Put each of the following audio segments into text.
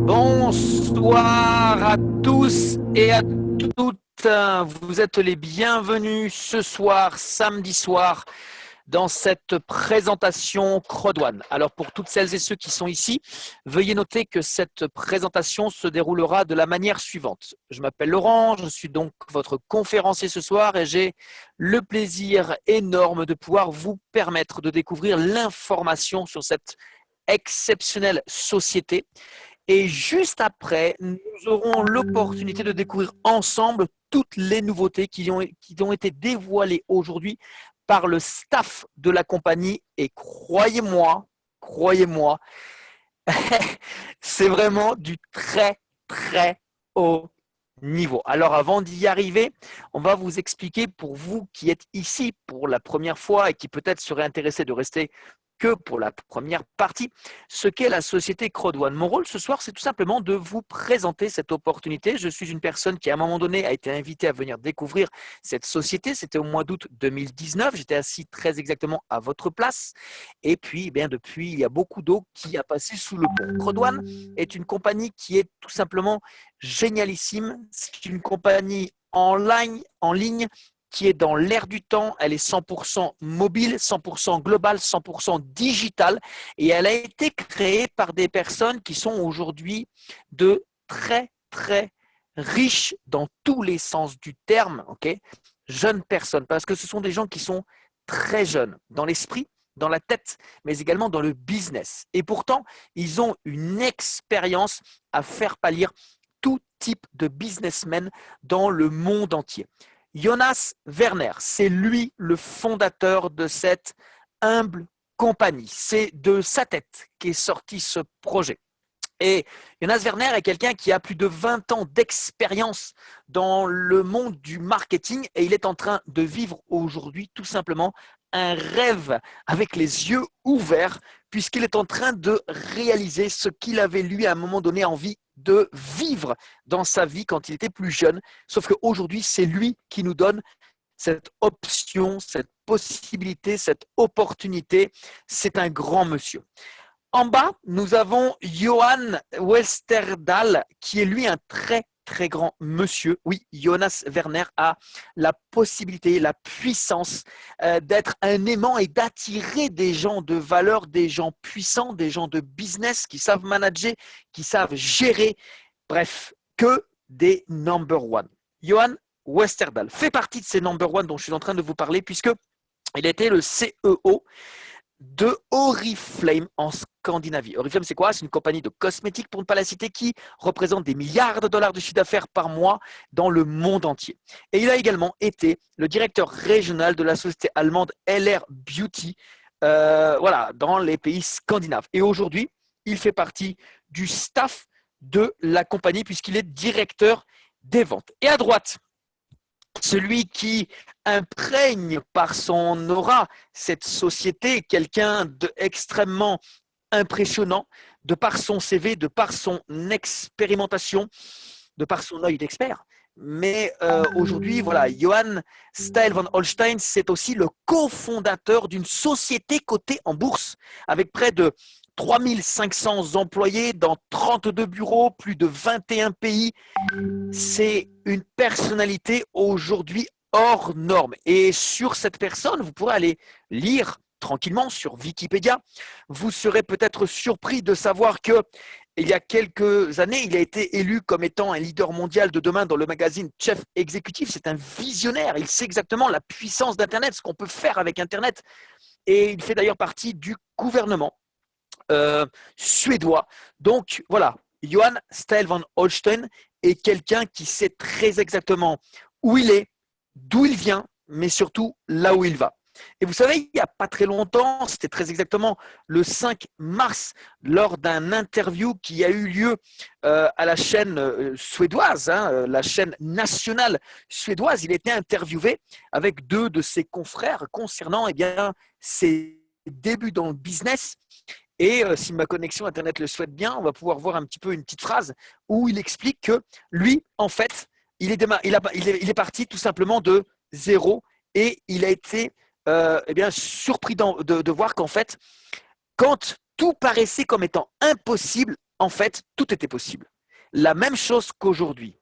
Bonsoir à tous et à toutes. Vous êtes les bienvenus ce soir, samedi soir, dans cette présentation Crowd1. Alors pour toutes celles et ceux qui sont ici, veuillez noter que cette présentation se déroulera de la manière suivante. Je m'appelle Laurent, je suis donc votre conférencier ce soir et j'ai le plaisir énorme de pouvoir vous permettre de découvrir l'information sur cette exceptionnelle société. Et juste après, nous aurons l'opportunité de découvrir ensemble toutes les nouveautés qui ont été dévoilées aujourd'hui par le staff de la compagnie. Et croyez-moi, c'est vraiment du très, très haut niveau. Alors avant d'y arriver, on va vous expliquer pour vous qui êtes ici pour la première fois et qui peut-être seraient intéressés de rester que pour la première partie, ce qu'est la société Crowd1. Mon rôle ce soir, c'est tout simplement de vous présenter cette opportunité. Je suis une personne qui, à un moment donné, a été invitée à venir découvrir cette société. C'était au mois d'août 2019. J'étais assis très exactement à votre place. Et puis, depuis, il y a beaucoup d'eau qui a passé sous le pont. Crowd1 est une compagnie qui est tout simplement génialissime. C'est une compagnie en ligne qui est dans l'air du temps, elle est 100% mobile, 100% globale, 100% digitale et elle a été créée par des personnes qui sont aujourd'hui de très, très riches dans tous les sens du terme, okay, jeunes personnes, parce que ce sont des gens qui sont très jeunes dans l'esprit, dans la tête, mais également dans le business. Et pourtant, ils ont une expérience à faire pâlir tout type de businessmen dans le monde entier. Jonas Werner, c'est lui le fondateur de cette humble compagnie. C'est de sa tête qu'est sorti ce projet. Et Jonas Werner est quelqu'un qui a plus de 20 ans d'expérience dans le monde du marketing et il est en train de vivre aujourd'hui tout simplement un rêve avec les yeux ouverts puisqu'il est en train de réaliser ce qu'il avait lui à un moment donné envie de vivre dans sa vie quand il était plus jeune. Sauf qu'aujourd'hui, c'est lui qui nous donne cette option, cette possibilité, cette opportunité. C'est un grand monsieur. En bas, nous avons Johan Westerdahl, qui est lui un très très grand monsieur. Oui, Jonas Werner a la possibilité, la puissance d'être un aimant et d'attirer des gens de valeur, des gens puissants, des gens de business qui savent manager, qui savent gérer. Bref, que des number one. Johan Westerdahl fait partie de ces number one dont je suis en train de vous parler puisque il était le CEO de Oriflame en Scandinavie. Oriflame, c'est quoi? C'est une compagnie de cosmétiques, pour ne pas la citer, qui représente des milliards de dollars de chiffre d'affaires par mois dans le monde entier. Et il a également été le directeur régional de la société allemande LR Beauty, voilà, dans les pays scandinaves. Et aujourd'hui, il fait partie du staff de la compagnie puisqu'il est directeur des ventes. Et à droite, celui qui imprègne par son aura cette société, quelqu'un d'extrêmement impressionnant, de par son CV, de par son expérimentation, de par son œil d'expert. Mais aujourd'hui, voilà, Johan Stael van Holstein, c'est aussi le cofondateur d'une société cotée en bourse avec près de 3500 employés dans 32 bureaux, plus de 21 pays. C'est une personnalité aujourd'hui hors norme. Et sur cette personne, vous pourrez aller lire tranquillement sur Wikipédia. Vous serez peut-être surpris de savoir que il y a quelques années, il a été élu comme étant un leader mondial de demain dans le magazine Chef Exécutif. C'est un visionnaire. Il sait exactement la puissance d'Internet, ce qu'on peut faire avec Internet. Et il fait d'ailleurs partie du gouvernement suédois. Donc voilà, Johan Stael van Holstein est quelqu'un qui sait très exactement où il est, d'où il vient, mais surtout là où il va. Et vous savez, il n'y a pas très longtemps, c'était très exactement le 5 mars, lors d'un interview qui a eu lieu à la chaîne suédoise, la chaîne nationale suédoise, il était interviewé avec deux de ses confrères concernant ses débuts dans le business. Et si ma connexion Internet le souhaite bien, on va pouvoir voir un petit peu une petite phrase où il explique que lui, en fait, il est parti tout simplement de zéro et il a été surpris de voir qu'en fait, quand tout paraissait comme étant impossible, en fait, tout était possible. La même chose qu'aujourd'hui.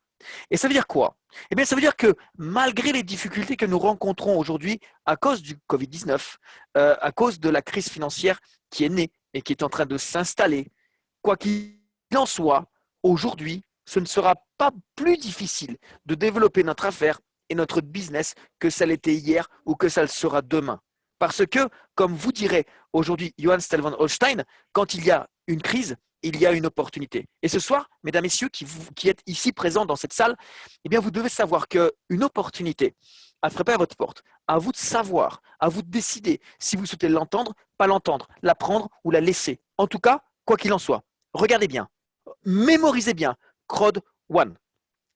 Et ça veut dire quoi? Eh bien, ça veut dire que malgré les difficultés que nous rencontrons aujourd'hui à cause du Covid-19, à cause de la crise financière qui est née et qui est en train de s'installer, quoi qu'il en soit, aujourd'hui, ce ne sera pas plus difficile de développer notre affaire et notre business que ça l'était hier ou que ça le sera demain. Parce que, comme vous direz aujourd'hui Johann Stelvan Holstein, quand il y a une crise, il y a une opportunité. Et ce soir, mesdames, messieurs, qui êtes ici présents dans cette salle, eh bien, vous devez savoir qu'une opportunité a frappé à votre porte. À vous de savoir, à vous de décider si vous souhaitez l'entendre, pas l'entendre, la prendre ou la laisser. En tout cas, quoi qu'il en soit, regardez bien, mémorisez bien Crowd One,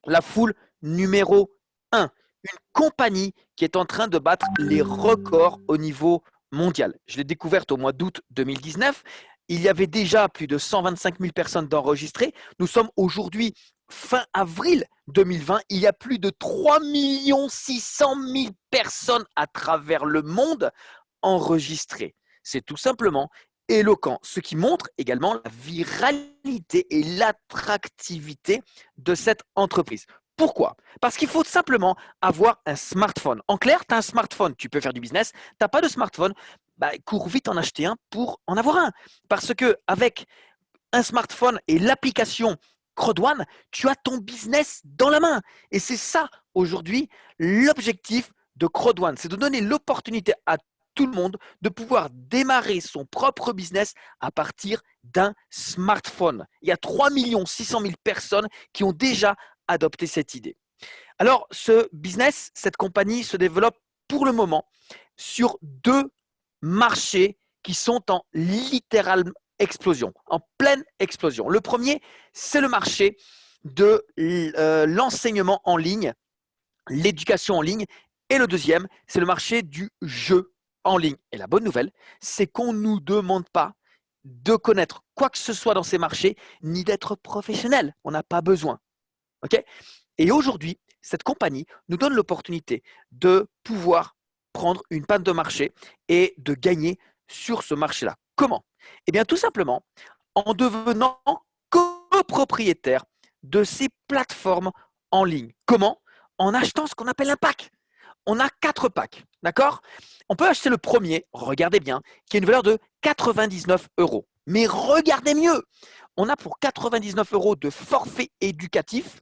la foule numéro 1, une compagnie qui est en train de battre les records au niveau mondial. Je l'ai découverte au mois d'août 2019. Il y avait déjà plus de 125 000 personnes d'enregistrées. Nous sommes aujourd'hui fin avril 2020. Il y a plus de 3 600 000 personnes à travers le monde enregistrées. C'est tout simplement éloquent, ce qui montre également la viralité et l'attractivité de cette entreprise. Pourquoi? Parce qu'il faut simplement avoir un smartphone. En clair, tu as un smartphone, tu peux faire du business. Tu n'as pas de smartphone, bah, cours vite en acheter un pour en avoir un. Parce qu'avec un smartphone et l'application CrowdOne, tu as ton business dans la main. Et c'est ça, aujourd'hui, l'objectif de CrowdOne. C'est de donner l'opportunité à tout le monde de pouvoir démarrer son propre business à partir d'un smartphone. Il y a 3 600 000 personnes qui ont déjà adopté cette idée. Alors, ce business, cette compagnie se développe pour le moment sur deux marchés qui sont en littérale explosion, en pleine explosion. Le premier, c'est le marché de l'enseignement en ligne, l'éducation en ligne. Et le deuxième, c'est le marché du jeu en ligne. Et la bonne nouvelle, c'est qu'on ne nous demande pas de connaître quoi que ce soit dans ces marchés, ni d'être professionnel. On n'a pas besoin. Okay? Et aujourd'hui, cette compagnie nous donne l'opportunité de pouvoir prendre une panne de marché et de gagner sur ce marché-là. Comment? Eh bien, tout simplement en devenant copropriétaire de ces plateformes en ligne. Comment? En achetant ce qu'on appelle un pack. On a 4 packs, d'accord? On peut acheter le premier, regardez bien, qui a une valeur de 99 euros. Mais regardez mieux, on a pour 99 euros de forfait éducatif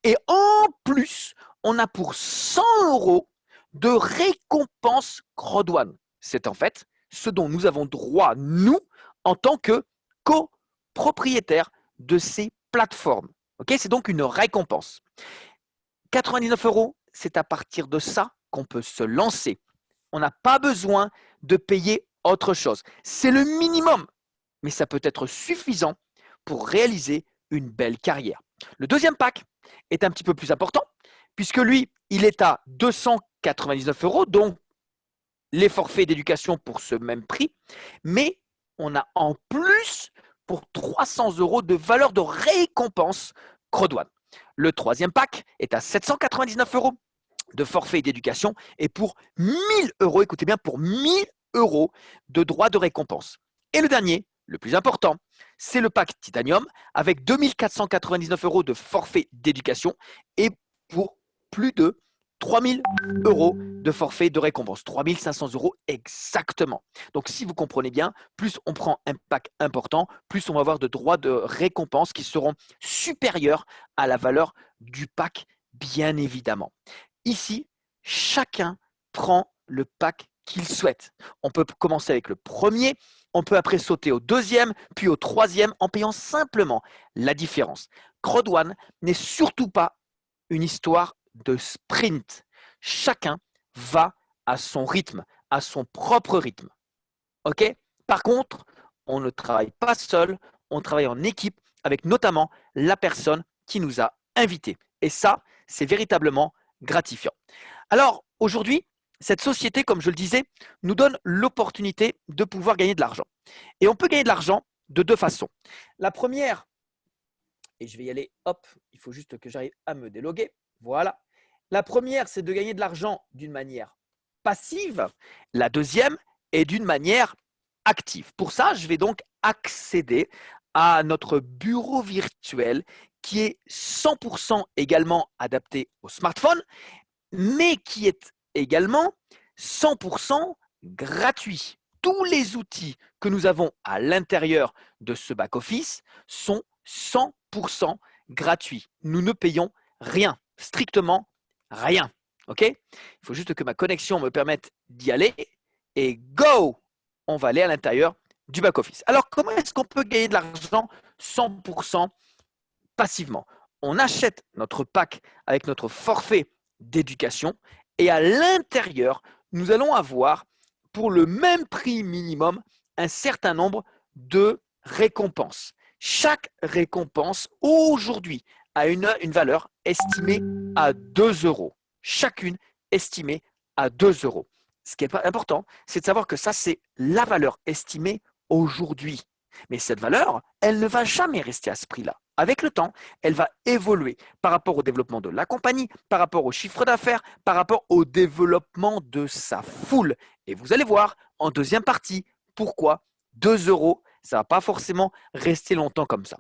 et en plus, on a pour 100 euros de récompense CrowdOne. C'est en fait ce dont nous avons droit, nous, en tant que copropriétaires de ces plateformes. Okay, c'est donc une récompense. 99 euros, c'est à partir de ça qu'on peut se lancer. On n'a pas besoin de payer autre chose. C'est le minimum, mais ça peut être suffisant pour réaliser une belle carrière. Le deuxième pack est un petit peu plus important, puisque lui, il est à 299 euros, donc les forfaits d'éducation pour ce même prix, mais on a en plus pour 300 euros de valeur de récompense CrowdOne. Le troisième pack est à 799 euros de forfait d'éducation et pour 1000 euros, écoutez bien, pour 1000 euros de droits de récompense. Et le dernier, le plus important, c'est le pack Titanium avec 2499 euros de forfait d'éducation et pour plus de 3000 euros de forfait de récompense. 3500 euros exactement. Donc, si vous comprenez bien, plus on prend un pack important, plus on va avoir de droits de récompense qui seront supérieurs à la valeur du pack, bien évidemment. Ici, chacun prend le pack qu'il souhaite. On peut commencer avec le premier, on peut après sauter au deuxième, puis au troisième en payant simplement la différence. CrowdOne n'est surtout pas une histoire de sprint. Chacun va à son rythme, à son propre rythme. Ok? Par contre, on ne travaille pas seul, on travaille en équipe avec notamment la personne qui nous a invités. Et ça, c'est véritablement gratifiant. Alors, aujourd'hui, cette société, comme je le disais, nous donne l'opportunité de pouvoir gagner de l'argent. Et on peut gagner de l'argent de deux façons. La première, et je vais y aller, hop, il faut juste que j'arrive à me déloguer. Voilà. La première, c'est de gagner de l'argent d'une manière passive. La deuxième est d'une manière active. Pour ça, je vais donc accéder à notre bureau virtuel qui est 100% également adapté au smartphone, mais qui est également 100% gratuit. Tous les outils que nous avons à l'intérieur de ce back-office sont 100% gratuits. Nous ne payons rien, strictement rien. OK? Il faut juste que ma connexion me permette d'y aller. Et go! On va aller à l'intérieur du back-office. Alors, comment est-ce qu'on peut gagner de l'argent 100% passivement? On achète notre pack avec notre forfait d'éducation et à l'intérieur, nous allons avoir pour le même prix minimum un certain nombre de récompenses. Chaque récompense aujourd'hui a une valeur estimée à 2 euros. Chacune estimée à 2 euros. Ce qui est important, c'est de savoir que ça, c'est la valeur estimée aujourd'hui. Mais cette valeur, elle ne va jamais rester à ce prix-là. Avec le temps, elle va évoluer par rapport au développement de la compagnie, par rapport au chiffre d'affaires, par rapport au développement de sa foule. Et vous allez voir en deuxième partie pourquoi 2 euros, ça ne va pas forcément rester longtemps comme ça.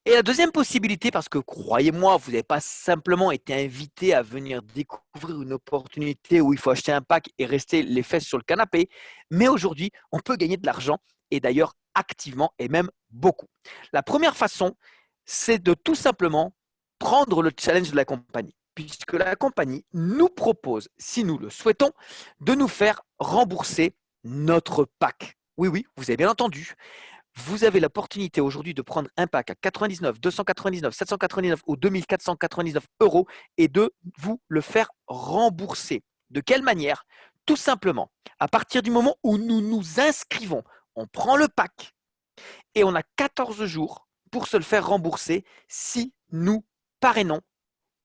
Et la deuxième possibilité, parce que croyez-moi, vous n'avez pas simplement été invité à venir découvrir une opportunité où il faut acheter un pack et rester les fesses sur le canapé, mais aujourd'hui, on peut gagner de l'argent et d'ailleurs activement et même beaucoup. La première façon, c'est de tout simplement prendre le challenge de la compagnie, puisque la compagnie nous propose, si nous le souhaitons, de nous faire rembourser notre pack. Oui, oui, vous avez bien entendu. Vous avez l'opportunité aujourd'hui de prendre un pack à 99, 299, 799 ou 2499 euros et de vous le faire rembourser. De quelle manière? Tout simplement, à partir du moment où nous nous inscrivons, on prend le pack et on a 14 jours pour se le faire rembourser si nous parrainons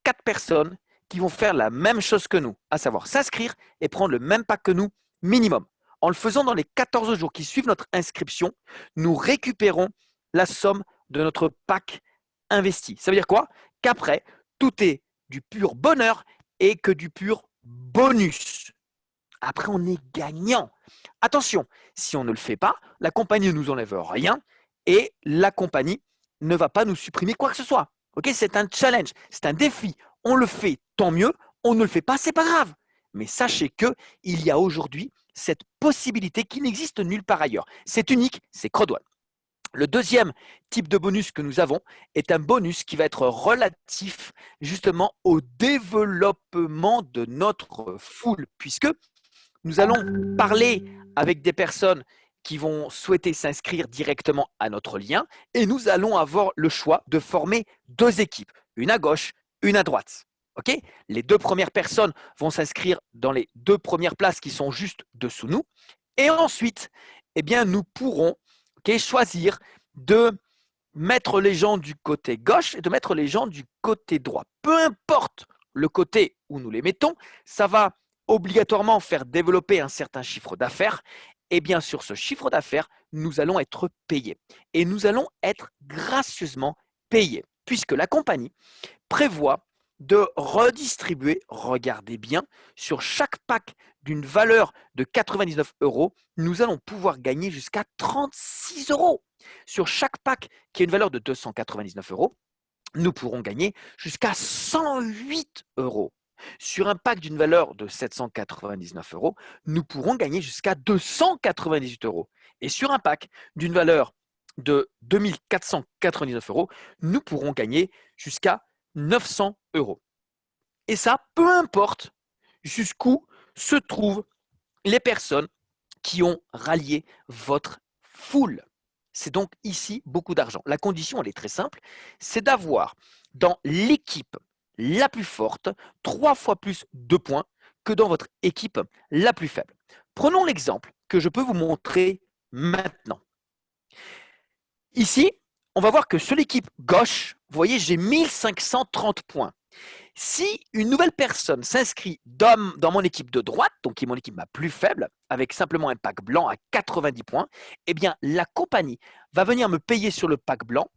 4 personnes qui vont faire la même chose que nous, à savoir s'inscrire et prendre le même pack que nous minimum. En le faisant dans les 14 jours qui suivent notre inscription, nous récupérons la somme de notre pack investi. Ça veut dire quoi? Qu'après, tout est du pur bonheur et que du pur bonus. Après, on est gagnant. Attention, si on ne le fait pas, la compagnie ne nous enlève rien et la compagnie ne va pas nous supprimer quoi que ce soit. Okay, c'est un challenge, c'est un défi. On le fait, tant mieux. On ne le fait pas, c'est pas grave. Mais sachez qu'il y a aujourd'hui cette possibilité qui n'existe nulle part ailleurs. C'est unique, c'est Crowd1. Le deuxième type de bonus que nous avons est un bonus qui va être relatif justement au développement de notre foule, puisque nous allons parler avec des personnes qui vont souhaiter s'inscrire directement à notre lien et nous allons avoir le choix de former 2 équipes, une à gauche, une à droite. Okay, les 2 premières personnes vont s'inscrire dans les 2 premières places qui sont juste dessous nous. Et ensuite, eh bien, nous pourrons choisir de mettre les gens du côté gauche et de mettre les gens du côté droit. Peu importe le côté où nous les mettons, ça va obligatoirement faire développer un certain chiffre d'affaires. Et bien sur ce chiffre d'affaires, nous allons être payés. Et nous allons être gracieusement payés, puisque la compagnie prévoit de redistribuer, regardez bien, sur chaque pack d'une valeur de 99 euros, nous allons pouvoir gagner jusqu'à 36 euros. Sur chaque pack qui a une valeur de 299 euros, nous pourrons gagner jusqu'à 108 euros. Sur un pack d'une valeur de 799 euros, nous pourrons gagner jusqu'à 298 euros. Et sur un pack d'une valeur de 2499 euros, nous pourrons gagner jusqu'à 900 euros. Et ça, peu importe jusqu'où se trouvent les personnes qui ont rallié votre foule. C'est donc ici beaucoup d'argent. La condition, elle est très simple, c'est d'avoir dans l'équipe la plus forte 3 fois plus de points que dans votre équipe la plus faible. Prenons l'exemple que je peux vous montrer maintenant. Ici, on va voir que sur l'équipe gauche, vous voyez, j'ai 1530 points. Si une nouvelle personne s'inscrit dans mon équipe de droite, donc qui est mon équipe la plus faible, avec simplement un pack blanc à 90 points, eh bien, la compagnie va venir me payer sur le pack blanc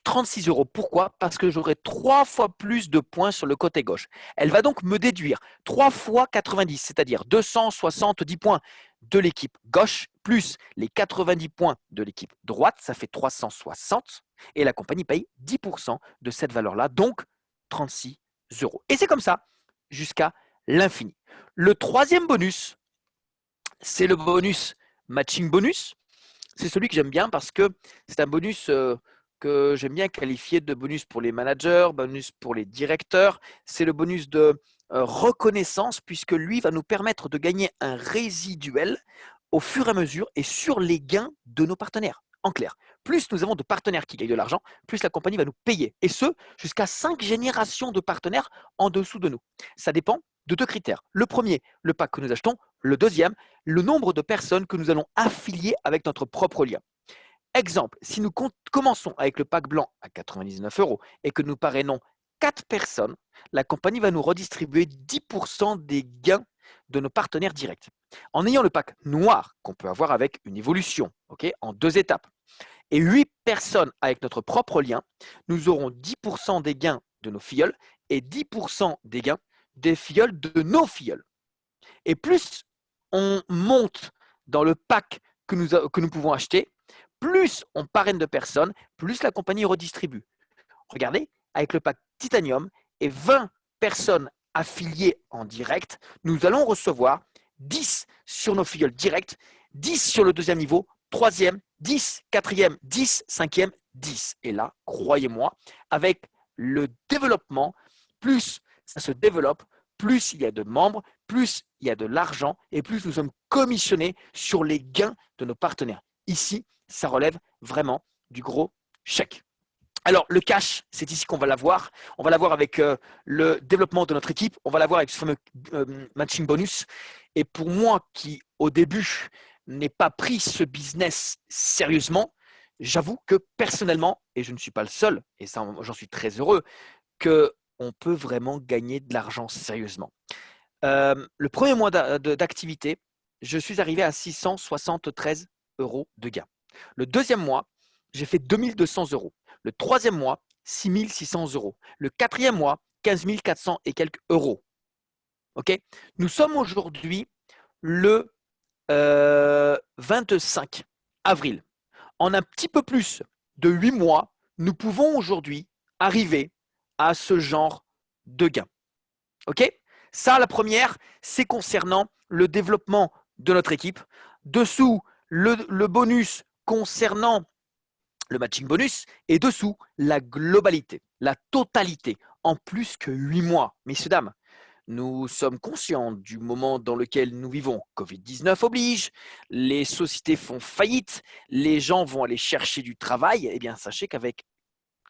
36 euros. Pourquoi? Parce que j'aurai 3 fois plus de points sur le côté gauche. Elle va donc me déduire 3 fois 90, c'est-à-dire 270 points de l'équipe gauche, plus les 90 points de l'équipe droite, ça fait 360. Et la compagnie paye 10% de cette valeur-là, donc 36 euros. Et c'est comme ça jusqu'à l'infini. Le troisième bonus, c'est le bonus matching bonus. C'est celui que j'aime bien parce que c'est un bonus que j'aime bien qualifier de bonus pour les managers, bonus pour les directeurs. C'est le bonus de reconnaissance puisque lui va nous permettre de gagner un résiduel au fur et à mesure et sur les gains de nos partenaires. En clair, plus nous avons de partenaires qui gagnent de l'argent, plus la compagnie va nous payer. Et ce, jusqu'à 5 générations de partenaires en dessous de nous. Ça dépend de 2 critères. Le premier, le pack que nous achetons. Le deuxième, le nombre de personnes que nous allons affilier avec notre propre lien. Exemple, si nous commençons avec le pack blanc à 99 euros et que nous parrainons 4 personnes, la compagnie va nous redistribuer 10% des gains de nos partenaires directs. En ayant le pack noir qu'on peut avoir avec une évolution, en 2 étapes, et 8 personnes avec notre propre lien, nous aurons 10% des gains de nos filleuls et 10% des gains des filleuls de nos filleuls. Et plus on monte dans le pack que nous pouvons acheter, plus on parraine de personnes, plus la compagnie redistribue. Regardez, avec le pack Titanium et 20 personnes affiliées en direct, nous allons recevoir 10 sur nos filleuls directs, 10 sur le deuxième niveau, troisième, 10, quatrième, 10, cinquième, 10. Et là, croyez-moi, avec le développement, plus ça se développe, plus il y a de membres, plus il y a de l'argent et plus nous sommes commissionnés sur les gains de nos partenaires. Ici, ça relève vraiment du gros chèque. Alors, le cash, c'est ici qu'on va l'avoir. On va l'avoir avec le développement de notre équipe. On va l'avoir avec ce fameux matching bonus. Et pour moi, qui au début n'ai pas pris ce business sérieusement, j'avoue que personnellement, et je ne suis pas le seul, et ça, j'en suis très heureux, qu'on peut vraiment gagner de l'argent sérieusement. Le premier mois d'activité, je suis arrivé à 673 euros de gain. Le deuxième mois, j'ai fait 2200 euros. Le troisième mois, 6600 euros. Le quatrième mois, 15 400 et quelques euros. Nous sommes aujourd'hui le 25 avril. En un petit peu plus de 8 mois, nous pouvons aujourd'hui arriver à ce genre de gain. Ça, la première, c'est concernant le développement de notre équipe. Dessous, le bonus concernant le matching bonus et dessous, la globalité, la totalité, en plus que 8 mois. Messieurs, dames, nous sommes conscients du moment dans lequel nous vivons. Covid-19 oblige, les sociétés font faillite, les gens vont aller chercher du travail. Eh bien, sachez qu'avec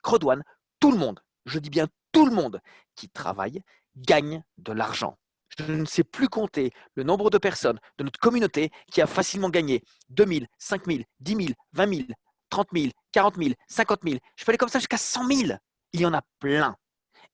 Credone, tout le monde, je dis bien tout le monde qui travaille, gagne de l'argent. Je ne sais plus compter le nombre de personnes de notre communauté qui a facilement gagné 2 000, 5 000, 10 000, 20 000, 30 000, 40 000, 50 000. Je peux aller comme ça jusqu'à 100 000. Il y en a plein.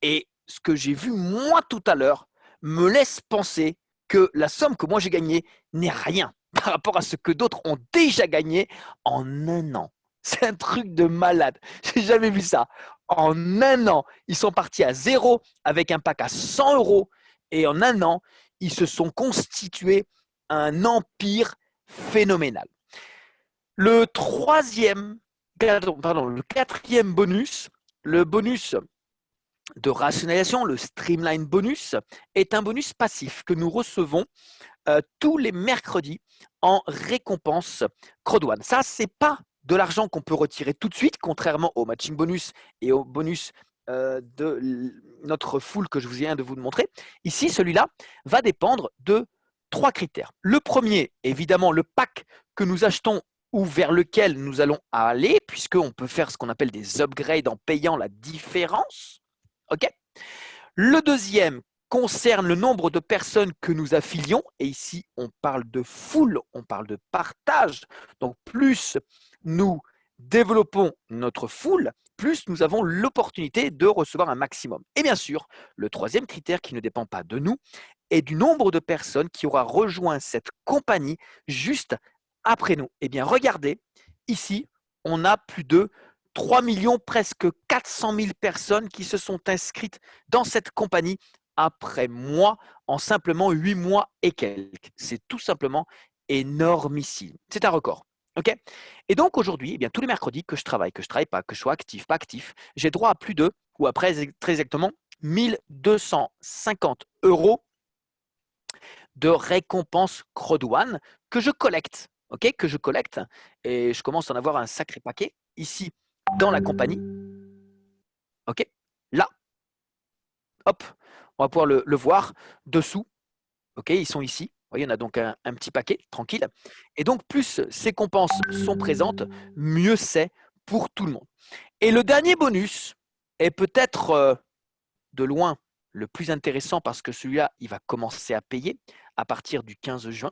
Et ce que j'ai vu moi tout à l'heure me laisse penser que la somme que moi j'ai gagnée n'est rien par rapport à ce que d'autres ont déjà gagné en un an. C'est un truc de malade. J'ai jamais vu ça. En un an, ils sont partis à zéro avec un pack à 100 euros. Et en un an, ils se sont constitués un empire phénoménal. Le quatrième bonus, le bonus de rationalisation, le Streamline bonus, est un bonus passif que nous recevons tous les mercredis en récompense Credone. Ça, ce n'est pas de l'argent qu'on peut retirer tout de suite, contrairement au matching bonus et au bonus de notre full que je viens de vous montrer. Ici, celui-là va dépendre de 3 critères. Le premier, évidemment, le pack que nous achetons ou vers lequel nous allons aller, puisqu'on peut faire ce qu'on appelle des upgrades en payant la différence. Le deuxième concerne le nombre de personnes que nous affilions. Et ici, on parle de full, on parle de partage. Donc, plus nous développons notre full, plus nous avons l'opportunité de recevoir un maximum. Et bien sûr, le troisième critère qui ne dépend pas de nous est du nombre de personnes qui aura rejoint cette compagnie juste après nous. Eh bien, regardez, ici, on a plus de 3 millions, presque 400 000 personnes qui se sont inscrites dans cette compagnie après moi, en simplement 8 mois et quelques. C'est tout simplement énormissime. C'est un record. Ok. Et donc aujourd'hui, eh bien, tous les mercredis que je travaille pas, que je sois actif, pas actif, j'ai droit à plus de, ou après très exactement, 1250 euros de récompenses Crowd1 que je collecte. Ok, que je collecte. Et je commence à en avoir un sacré paquet ici dans la compagnie. Ok. Là, hop, on va pouvoir le voir dessous. Ok, ils sont ici. Vous voyez, on a donc un petit paquet, tranquille. Et donc, plus ces compenses sont présentes, mieux c'est pour tout le monde. Et le dernier bonus est peut-être de loin le plus intéressant parce que celui-là, il va commencer à payer à partir du 15 juin.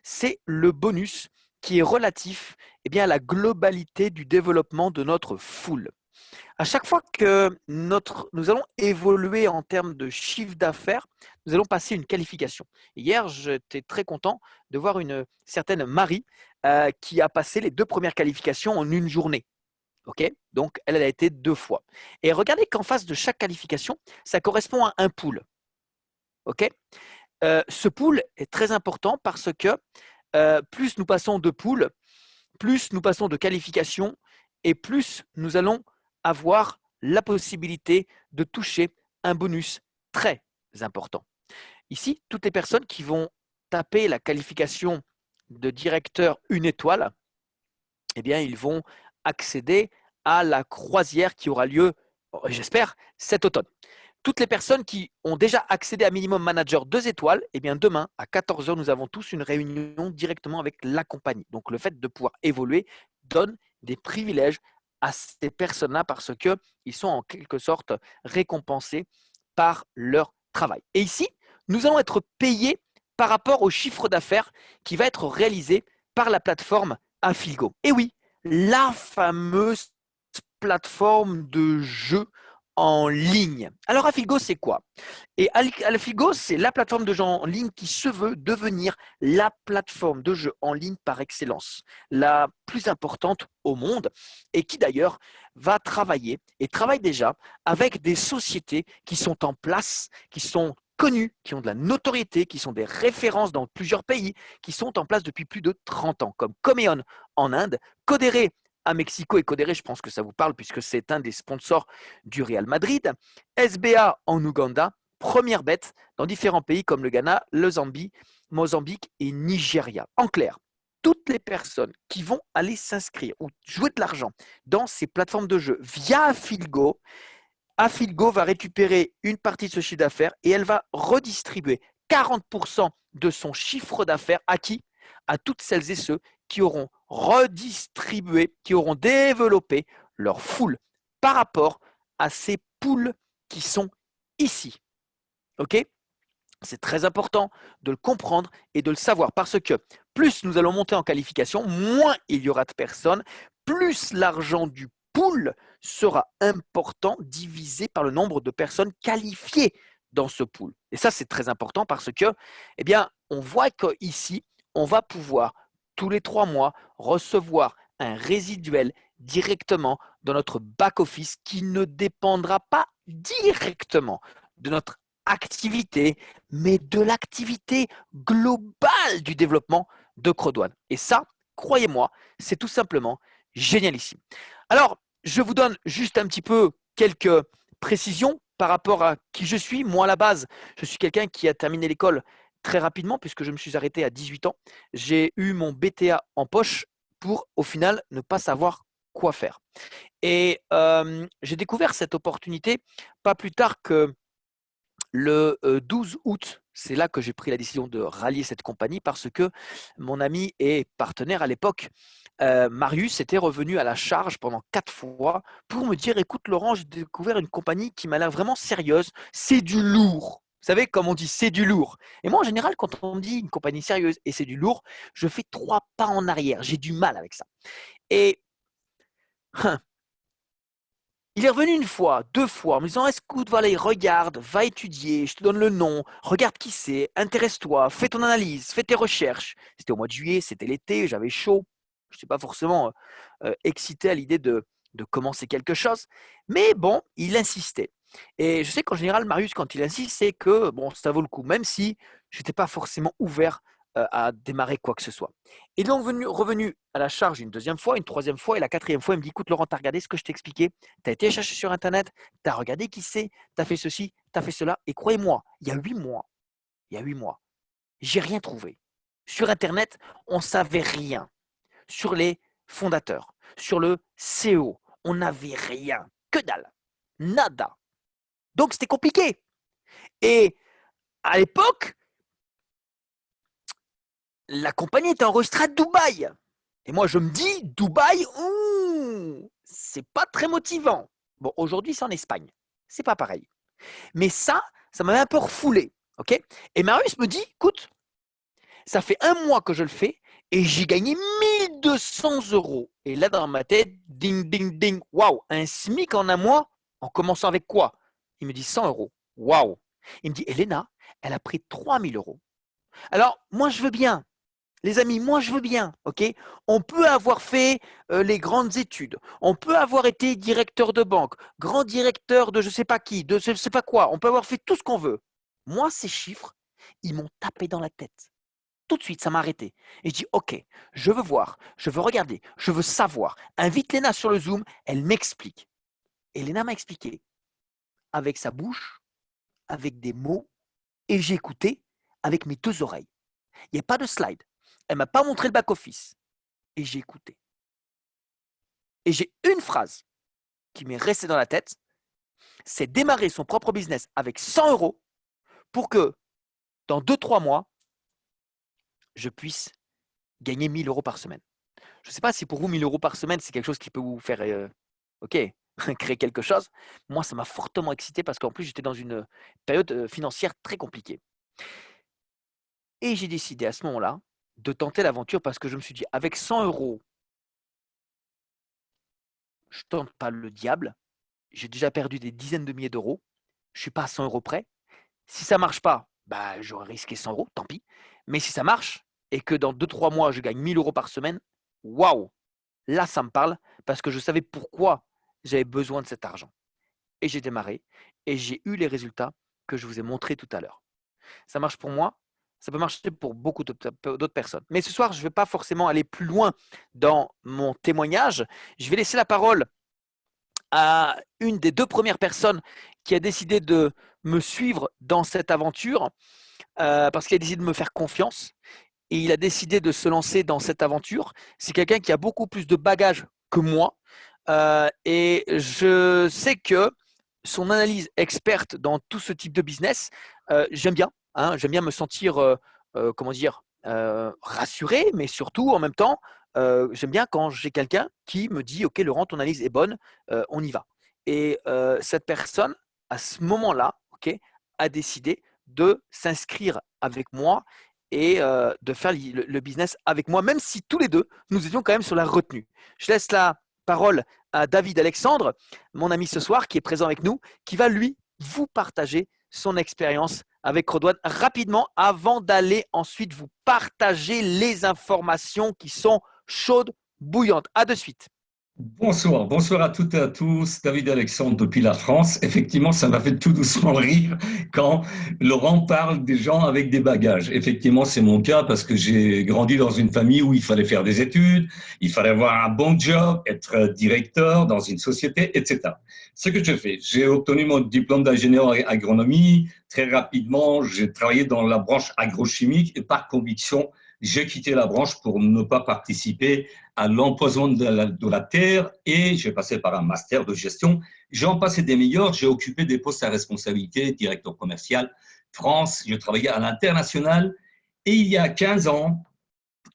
C'est le bonus qui est relatif eh bien, à la globalité du développement de notre foule. À chaque fois que nous allons évoluer en termes de chiffre d'affaires, nous allons passer une qualification. Hier, j'étais très content de voir une certaine Marie qui a passé les 2 premières qualifications en une journée. Ok, donc elle a été 2 fois. Et regardez qu'en face de chaque qualification, ça correspond à un pool. Ok, ce pool est très important parce que plus nous passons de pools, plus nous passons de qualifications et plus nous allons avoir la possibilité de toucher un bonus très important. Ici, toutes les personnes qui vont taper la qualification de directeur 1 étoile, eh bien, ils vont accéder à la croisière qui aura lieu, j'espère, cet automne. Toutes les personnes qui ont déjà accédé à Minimum Manager 2 étoiles, eh bien demain à 14 h, nous avons tous une réunion directement avec la compagnie. Donc le fait de pouvoir évoluer donne des privilèges à ces personnes-là parce qu'ils sont en quelque sorte récompensés par leur travail. Et ici, nous allons être payés par rapport au chiffre d'affaires qui va être réalisé par la plateforme Afilgo. Et oui, la fameuse plateforme de jeu en ligne. Alors Afilgo, c'est quoi? Et Afilgo, c'est la plateforme de jeu en ligne qui se veut devenir la plateforme de jeu en ligne par excellence, la plus importante au monde, et qui d'ailleurs va travailler, et travaille déjà, avec des sociétés qui sont en place, qui sont connues, qui ont de la notoriété, qui sont des références dans plusieurs pays, qui sont en place depuis plus de 30 ans, comme Comeon en Inde, Codere à Mexico, et Codere, je pense que ça vous parle puisque c'est un des sponsors du Real Madrid, SBA en Ouganda, Première Bet dans différents pays comme le Ghana, le Zambie, Mozambique et Nigeria. En clair, toutes les personnes qui vont aller s'inscrire ou jouer de l'argent dans ces plateformes de jeu via Afilgo, Afilgo va récupérer une partie de ce chiffre d'affaires et elle va redistribuer 40% de son chiffre d'affaires à qui? À toutes celles et ceux qui auront redistribué, qui auront développé leur foule par rapport à ces poules qui sont ici. Ok? C'est très important de le comprendre et de le savoir parce que plus nous allons monter en qualification, moins il y aura de personnes, plus l'argent du pool sera important divisé par le nombre de personnes qualifiées dans ce pool. Et ça, c'est très important parce que, eh bien, on voit qu'ici, on va pouvoir tous les 3 mois recevoir un résiduel directement dans notre back-office qui ne dépendra pas directement de notre activité, mais de l'activité globale du développement de Crowd1. Et ça, croyez-moi, c'est tout simplement génialissime. Alors, je vous donne juste un petit peu quelques précisions par rapport à qui je suis. Moi, à la base, je suis quelqu'un qui a terminé l'école très rapidement puisque je me suis arrêté à 18 ans. J'ai eu mon BTA en poche pour, au final, ne pas savoir quoi faire. Et j'ai découvert cette opportunité pas plus tard que le 12 août, c'est là que j'ai pris la décision de rallier cette compagnie parce que mon ami et partenaire à l'époque, Marius, était revenu à la charge pendant 4 fois pour me dire: écoute Laurent, j'ai découvert une compagnie qui m'a l'air vraiment sérieuse, c'est du lourd. Vous savez, comme on dit, c'est du lourd. Et moi, en général, quand on me dit une compagnie sérieuse et c'est du lourd, je fais 3 pas en arrière. J'ai du mal avec ça. Et il est revenu une fois, 2 fois, en me disant: écoute, voilà, regarde, va étudier, je te donne le nom, regarde qui c'est, intéresse-toi, fais ton analyse, fais tes recherches. C'était au mois de juillet, c'était l'été, j'avais chaud. Je n'étais pas forcément excité à l'idée de commencer quelque chose. Mais bon, il insistait. Et je sais qu'en général, Marius, quand il insiste, c'est que bon, ça vaut le coup, même si je n'étais pas forcément ouvert à démarrer quoi que ce soit. Et donc, revenu à la charge une deuxième fois, une troisième fois, et la quatrième fois, il me dit, écoute Laurent, tu as regardé ce que je t'ai expliqué, tu as été chercher sur Internet, tu as regardé qui c'est, tu as fait ceci, tu as fait cela, et croyez-moi, il y a 8 mois, j'ai rien trouvé. Sur Internet, on ne savait rien. Sur les fondateurs, sur le CEO, on n'avait rien. Que dalle. Nada. Donc, c'était compliqué. Et à l'époque, la compagnie était enregistrée à Dubaï. Et moi, je me dis, Dubaï, c'est pas très motivant. Bon, aujourd'hui, c'est en Espagne. C'est pas pareil. Mais ça m'avait un peu refoulé. OK? Et Marius me dit, écoute, ça fait 1 mois que je le fais et j'ai gagné 1 200 euros. Et là, dans ma tête, ding, ding, ding, waouh, un SMIC en 1 mois, en commençant avec quoi? Il me dit 100 euros. Waouh. Il me dit, Elena, elle a pris 3 000 euros. Alors, moi, je veux bien. Les amis, moi je veux bien, ok? On peut avoir fait les grandes études, on peut avoir été directeur de banque, grand directeur de je ne sais pas qui, de je ne sais pas quoi, on peut avoir fait tout ce qu'on veut. Moi, ces chiffres, ils m'ont tapé dans la tête. Tout de suite, ça m'a arrêté. Et je dis, ok, je veux voir, je veux regarder, je veux savoir. Invite Léna sur le Zoom, elle m'explique. Et Léna m'a expliqué avec sa bouche, avec des mots, et j'ai écouté avec mes 2 oreilles. Il n'y a pas de slide. Elle ne m'a pas montré le back-office. Et j'ai écouté. Et j'ai une phrase qui m'est restée dans la tête, c'est démarrer son propre business avec 100 euros pour que dans 2-3 mois, je puisse gagner 1 000 euros par semaine. Je ne sais pas si pour vous, 1 000 euros par semaine, c'est quelque chose qui peut vous faire OK, créer quelque chose. Moi, ça m'a fortement excité parce qu'en plus, j'étais dans une période financière très compliquée. Et j'ai décidé à ce moment-là de tenter l'aventure parce que je me suis dit, avec 100 euros, je ne tente pas le diable. J'ai déjà perdu des dizaines de milliers d'euros. Je ne suis pas à 100 euros près. Si ça ne marche pas, bah, j'aurais risqué 100 euros, tant pis. Mais si ça marche et que dans 2-3 mois, je gagne 1 000 euros par semaine, waouh, là, ça me parle parce que je savais pourquoi j'avais besoin de cet argent. Et j'ai démarré et j'ai eu les résultats que je vous ai montrés tout à l'heure. Ça marche pour moi, ça peut marcher pour beaucoup d'autres personnes. Mais ce soir, je ne vais pas forcément aller plus loin dans mon témoignage. Je vais laisser la parole à une des 2 premières personnes qui a décidé de me suivre dans cette aventure parce qu'il a décidé de me faire confiance et il a décidé de se lancer dans cette aventure. C'est quelqu'un qui a beaucoup plus de bagages que moi et je sais que son analyse experte dans tout ce type de business, j'aime bien. J'aime bien me sentir, comment dire, rassuré, mais surtout en même temps, j'aime bien quand j'ai quelqu'un qui me dit, OK, Laurent, ton analyse est bonne, on y va. Et cette personne, à ce moment-là, OK, a décidé de s'inscrire avec moi et de faire le business avec moi, même si tous les deux, nous étions quand même sur la retenue. Je laisse la parole à David Alexandre, mon ami ce soir, qui est présent avec nous, qui va lui vous partager son expérience avec Rodouane rapidement avant d'aller ensuite vous partager les informations qui sont chaudes, bouillantes. À de suite. Bonsoir, bonsoir à toutes et à tous. David Alexandre depuis la France. Effectivement, ça m'a fait tout doucement rire quand Laurent parle des gens avec des bagages. Effectivement, c'est mon cas parce que j'ai grandi dans une famille où il fallait faire des études, il fallait avoir un bon job, être directeur dans une société, etc. Ce que je fais, j'ai obtenu mon diplôme d'ingénieur en agronomie. Très rapidement, j'ai travaillé dans la branche agrochimique et par conviction, j'ai quitté la branche pour ne pas participer à l'empoisonnement de la terre et j'ai passé par un master de gestion. J'ai en passé des meilleurs, j'ai occupé des postes à responsabilité, directeur commercial, France, j'ai travaillé à l'international et il y a 15 ans,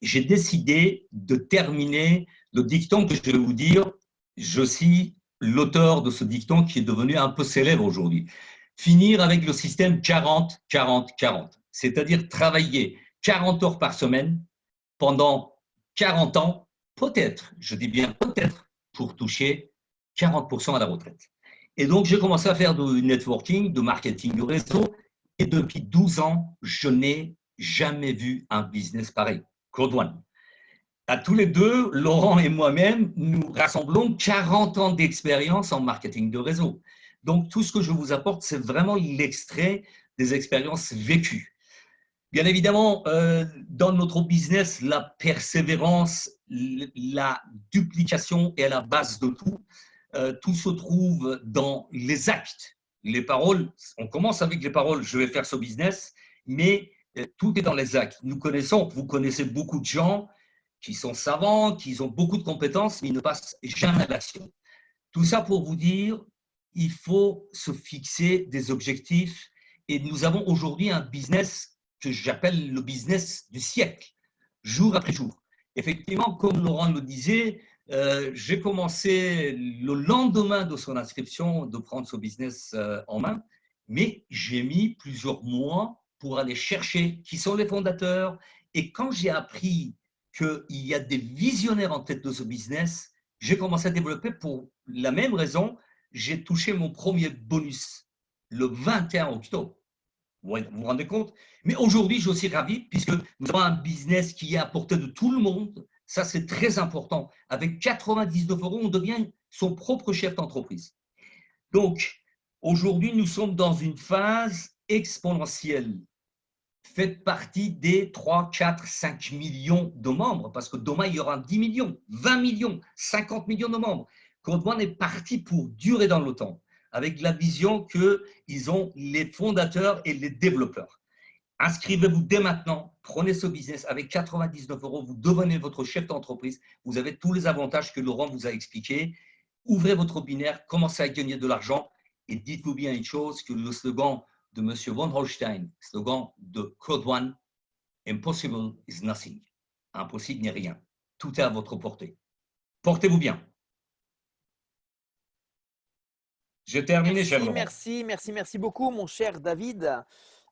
j'ai décidé de terminer le dicton que je vais vous dire. Je suis l'auteur de ce dicton qui est devenu un peu célèbre aujourd'hui. Finir avec le système 40-40-40, c'est-à-dire travailler 40 heures par semaine pendant 40 ans, peut-être, je dis bien peut-être, pour toucher 40% à la retraite. Et donc, j'ai commencé à faire du networking, du marketing de réseau, et depuis 12 ans, je n'ai jamais vu un business pareil. Code One. À tous les deux, Laurent et moi-même, nous rassemblons 40 ans d'expérience en marketing de réseau. Donc, tout ce que je vous apporte, c'est vraiment l'extrait des expériences vécues. Bien évidemment, dans notre business, la persévérance, la duplication est à la base de tout. Tout se trouve dans les actes. Les paroles, on commence avec les paroles, je vais faire ce business, mais tout est dans les actes. Vous connaissez beaucoup de gens qui sont savants, qui ont beaucoup de compétences, mais ils ne passent jamais à l'action. Tout ça pour vous dire, il faut se fixer des objectifs et nous avons aujourd'hui un business que j'appelle le business du siècle, jour après jour. Effectivement, comme Laurent le disait, j'ai commencé le lendemain de son inscription de prendre ce business en main, mais j'ai mis plusieurs mois pour aller chercher qui sont les fondateurs. Et quand j'ai appris qu'il y a des visionnaires en tête de ce business, j'ai commencé à développer pour la même raison. J'ai touché mon premier bonus le 21 octobre. Vous vous rendez compte? Mais aujourd'hui, je suis ravi puisque nous avons un business qui est à portée de tout le monde. Ça, c'est très important. Avec 99 €, on devient son propre chef d'entreprise. Donc, aujourd'hui, nous sommes dans une phase exponentielle. Faites partie des 3, 4, 5 millions de membres parce que demain, il y aura 10 millions, 20 millions, 50 millions de membres. Code One est parti pour durer dans le temps, avec la vision qu'ils ont les fondateurs et les développeurs. Inscrivez-vous dès maintenant, prenez ce business avec 99 €, vous devenez votre chef d'entreprise, vous avez tous les avantages que Laurent vous a expliqués. Ouvrez votre binaire, commencez à gagner de l'argent et dites-vous bien une chose, que le slogan de M. von Holstein, slogan de Code One, Impossible is nothing. Impossible n'est rien. Tout est à votre portée. Portez-vous bien. J'ai terminé, cher Laurent. Merci beaucoup, mon cher David.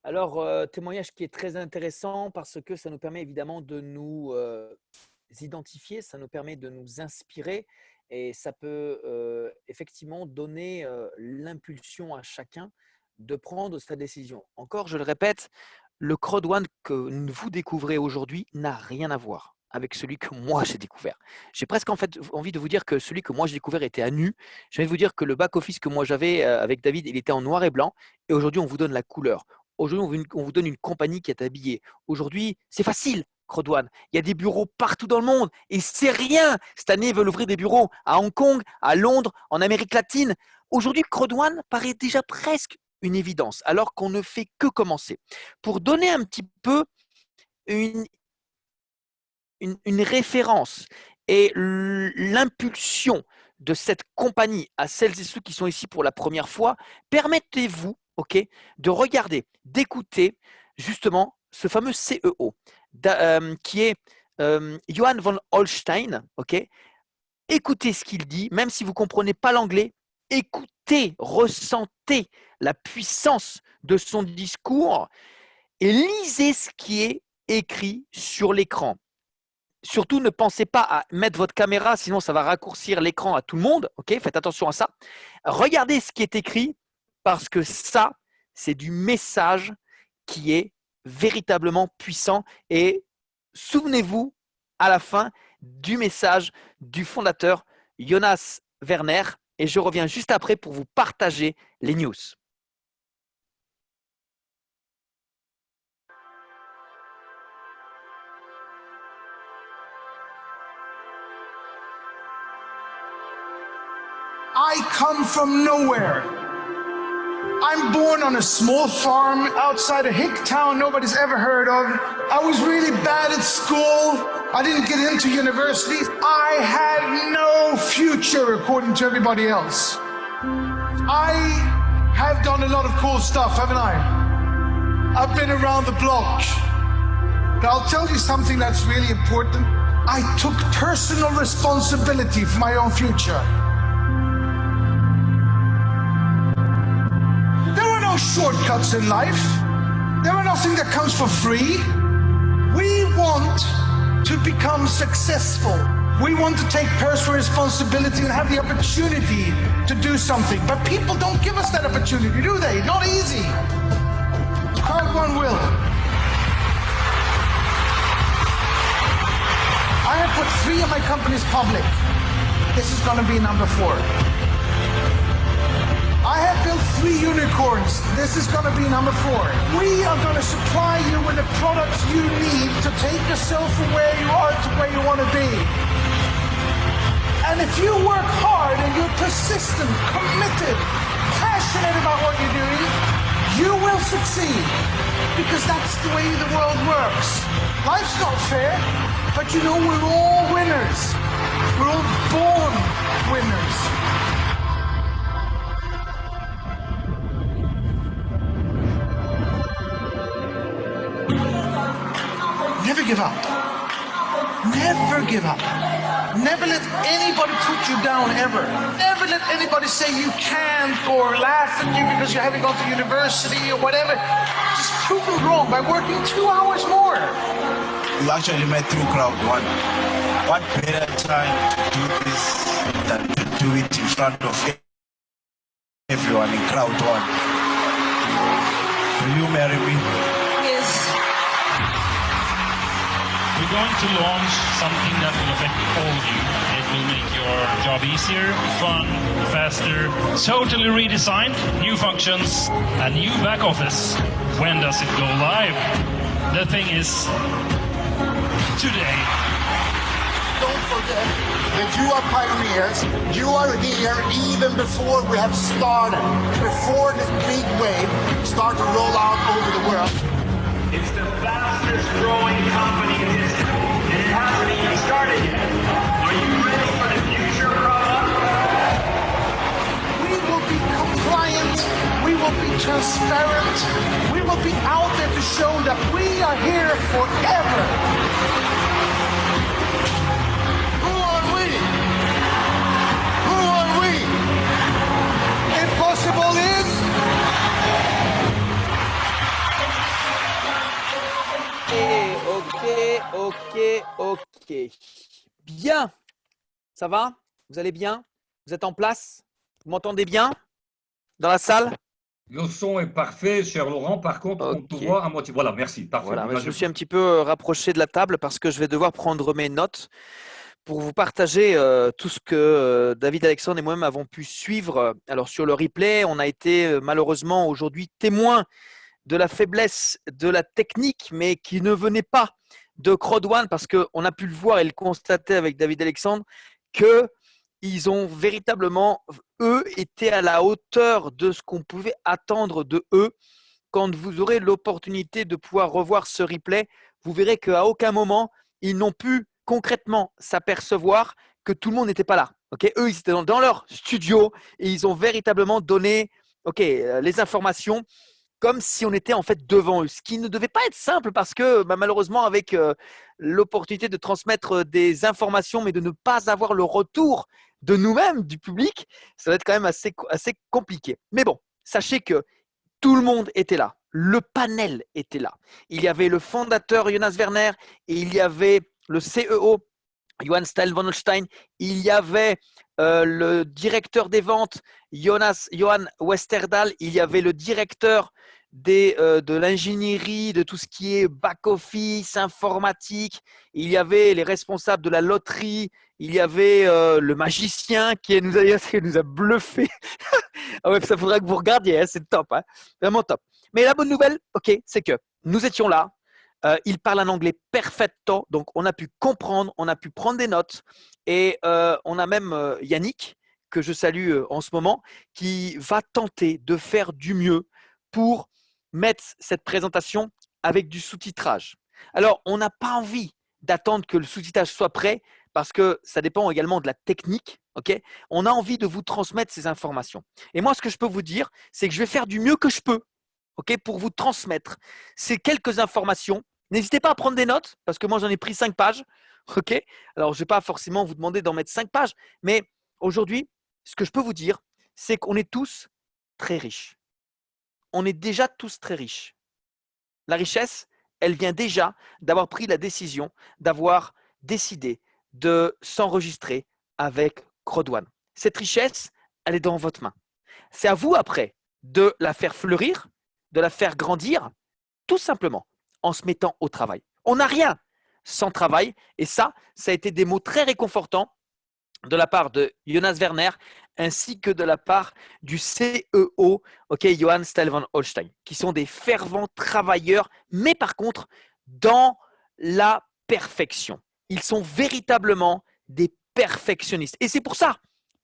Alors, témoignage qui est très intéressant parce que ça nous permet évidemment de nous identifier, ça nous permet de nous inspirer et ça peut effectivement donner l'impulsion à chacun de prendre sa décision. Encore, je le répète, le Code One que vous découvrez aujourd'hui n'a rien à voir avec celui que moi j'ai découvert. J'ai presque en fait envie de vous dire que celui que moi j'ai découvert était à nu. J'ai envie de vous dire que le back-office que moi j'avais avec David, il était en noir et blanc. Et aujourd'hui, on vous donne la couleur. Aujourd'hui, on vous donne une compagnie qui est habillée. Aujourd'hui, c'est facile, Code One. Il y a des bureaux partout dans le monde. Et c'est rien. Cette année, ils veulent ouvrir des bureaux à Hong Kong, à Londres, en Amérique latine. Aujourd'hui, Code One paraît déjà presque une évidence, alors qu'on ne fait que commencer. Pour donner un petit peu une référence et l'impulsion de cette compagnie à celles et ceux qui sont ici pour la première fois, permettez-vous de regarder, d'écouter justement ce fameux CEO qui est Johann von Holstein. Écoutez ce qu'il dit, même si vous ne comprenez pas l'anglais, écoutez, ressentez la puissance de son discours et lisez ce qui est écrit sur l'écran. Surtout, ne pensez pas à mettre votre caméra, sinon ça va raccourcir l'écran à tout le monde. Faites attention à ça. Regardez ce qui est écrit parce que ça, c'est du message qui est véritablement puissant. Et souvenez-vous à la fin du message du fondateur Jonas Werner. Et je reviens juste après pour vous partager les news. I come from nowhere. I'm born on a small farm outside a hick town nobody's ever heard of. I was really bad at school. I didn't get into university. I had no future according to everybody else. I have done a lot of cool stuff, haven't I? I've been around the block. But I'll tell you something that's really important. I took personal responsibility for my own future. Shortcuts in life. There are nothing that comes for free. We want to become successful. We want to take personal responsibility and have the opportunity to do something. But people don't give us that opportunity, do they? Not easy. Code One will. I have put 3 of my companies public. This is going to be number 4. I have built 3 unicorns. This is going to be number 4. We are going to supply you with the products you need to take yourself from where you are to where you want to be. And if you work hard and you're persistent, committed, passionate about what you're doing, you will succeed. Because that's the way the world works. Life's not fair, but you know we're all winners. We're all born winners. Never give up. Never give up. Never let anybody put you down, ever. Never let anybody say you can't or laugh at you because you haven't gone to university or whatever. Just prove them wrong by working 2 hours more. You actually met through crowd one. What better time to do this than to do it in front of everyone in crowd one? Will you marry me? Yes. We're going to launch something that will affect all of you. It will make your job easier, fun, faster, totally redesigned, new functions, a new back office. When does it go live? The thing is, today. Don't forget that you are pioneers. You are here even before we have started, before this big wave starts to roll out over the world. It's the fastest growing company in history, and it hasn't even started yet. Are you ready for the future, Prada? We will be compliant. We will be transparent. We will be out there to show that we are here forever. Who are we? Who are we? Impossible is... Ok. Bien. Ça va? Vous allez bien? Vous êtes en place? Vous m'entendez bien? Dans la salle? Le son est parfait, cher Laurent. Par contre, on te voit à moitié. Voilà, merci. Parfait. Voilà, je me suis un petit peu rapproché de la table parce que je vais devoir prendre mes notes pour vous partager tout ce que David Alexandre et moi-même avons pu suivre. Alors sur le replay, on a été malheureusement aujourd'hui témoins de la faiblesse de la technique, mais qui ne venait pas de Crowd1 parce qu'on a pu le voir et le constater avec David Alexandre qu'ils ont véritablement, eux, été à la hauteur de ce qu'on pouvait attendre de eux. Quand vous aurez l'opportunité de pouvoir revoir ce replay, vous verrez qu'à aucun moment, ils n'ont pu concrètement s'apercevoir que tout le monde n'était pas là. Okay, eux, ils étaient dans leur studio et ils ont véritablement donné les informations comme si on était en fait devant eux, ce qui ne devait pas être simple parce que malheureusement avec l'opportunité de transmettre des informations mais de ne pas avoir le retour de nous-mêmes, du public, ça va être quand même assez compliqué. Mais bon, sachez que tout le monde était là, le panel était là. Il y avait le fondateur Jonas Werner et il y avait le CEO Johan Steil von Holstein, il y avait le directeur des ventes Johan Westerdahl, il y avait le directeur de l'ingénierie, de tout ce qui est back-office, informatique, il y avait les responsables de la loterie, il y avait le magicien qui nous a bluffé. Ah ouais, ça faudrait que vous regardiez, hein, c'est top, hein, vraiment top. Mais la bonne nouvelle, c'est que nous étions là. Il parle un anglais parfaitement, donc on a pu comprendre, on a pu prendre des notes et on a même Yannick, que je salue en ce moment, qui va tenter de faire du mieux pour mettre cette présentation avec du sous-titrage. Alors, on n'a pas envie d'attendre que le sous-titrage soit prêt parce que ça dépend également de la technique. On a envie de vous transmettre ces informations. Et moi, ce que je peux vous dire, c'est que je vais faire du mieux que je peux pour vous transmettre ces quelques informations. N'hésitez pas à prendre des notes parce que moi, j'en ai pris 5 pages. Alors, je ne vais pas forcément vous demander d'en mettre 5 pages, mais aujourd'hui, ce que je peux vous dire, c'est qu'on est tous très riches. On est déjà tous très riches. La richesse, elle vient déjà d'avoir pris la décision, d'avoir décidé de s'enregistrer avec Crowd1. Cette richesse, elle est dans votre main. C'est à vous après de la faire fleurir, de la faire grandir, tout simplement en se mettant au travail. On n'a rien sans travail et ça a été des mots très réconfortants de la part de Jonas Werner ainsi que de la part du CEO, Johann Stell von Holstein, qui sont des fervents travailleurs, mais par contre, dans la perfection. Ils sont véritablement des perfectionnistes. Et c'est pour ça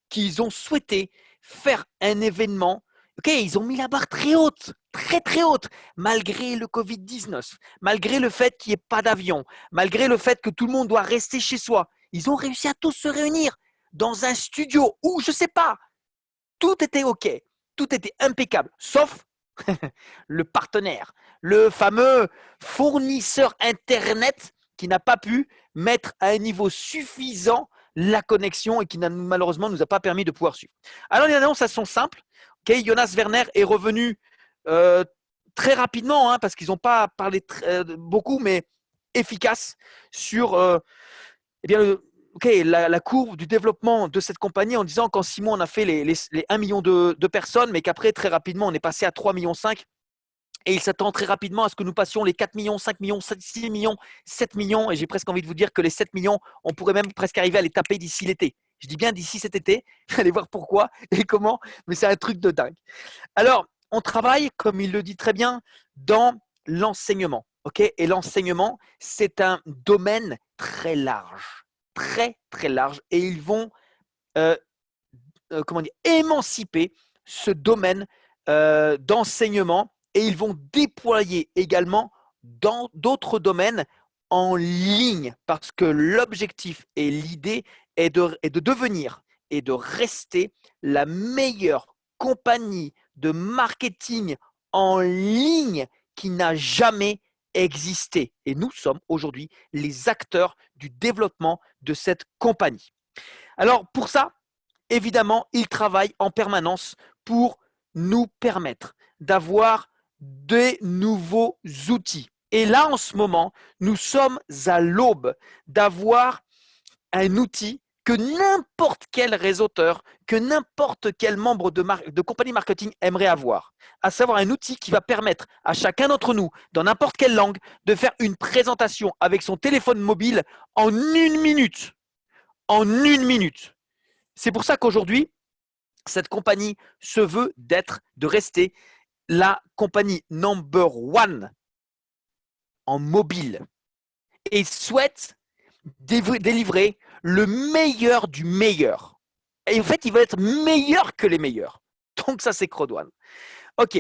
qu'ils ont souhaité faire un événement. Ils ont mis la barre très haute, très très haute, malgré le Covid-19, malgré le fait qu'il n'y ait pas d'avion, malgré le fait que tout le monde doit rester chez soi. Ils ont réussi à tous se réunir dans un studio où, je ne sais pas, tout était OK, tout était impeccable, sauf le partenaire, le fameux fournisseur Internet qui n'a pas pu mettre à un niveau suffisant la connexion et qui malheureusement ne nous a pas permis de pouvoir suivre. Alors les annonces, elles sont simples. Jonas Werner est revenu très rapidement, parce qu'ils n'ont pas parlé beaucoup, mais efficace sur la courbe du développement de cette compagnie, en disant qu'en 6 mois, on a fait les 1 million de personnes, mais qu'après, très rapidement, on est passé à 3,5 millions. Et il s'attend très rapidement à ce que nous passions les 4 millions, 5 millions, 6 millions, 7 millions. Et j'ai presque envie de vous dire que les 7 millions, on pourrait même presque arriver à les taper d'ici l'été. Je dis bien d'ici cet été. Vous allez voir pourquoi et comment, mais c'est un truc de dingue. Alors, on travaille, comme il le dit très bien, dans l'enseignement. Et l'enseignement, c'est un domaine très large. Très, très large. Et ils vont émanciper ce domaine d'enseignement. Et ils vont déployer également dans d'autres domaines en ligne, parce que l'objectif et l'idée est de devenir et de rester la meilleure compagnie de marketing en ligne qui n'a jamais existé. Et nous sommes aujourd'hui les acteurs du développement de cette compagnie. Alors pour ça, évidemment, ils travaillent en permanence pour nous permettre d'avoir des nouveaux outils. Et là, en ce moment, nous sommes à l'aube d'avoir un outil que n'importe quel réseauteur, que n'importe quel membre de compagnie marketing aimerait avoir. À savoir un outil qui va permettre à chacun d'entre nous, dans n'importe quelle langue, de faire une présentation avec son téléphone mobile en 1 minute. En 1 minute. C'est pour ça qu'aujourd'hui, cette compagnie se veut de rester la compagnie number 1 en mobile et souhaite délivrer le meilleur du meilleur. Et en fait, il va être meilleur que les meilleurs. Donc ça, c'est Crodwan. OK.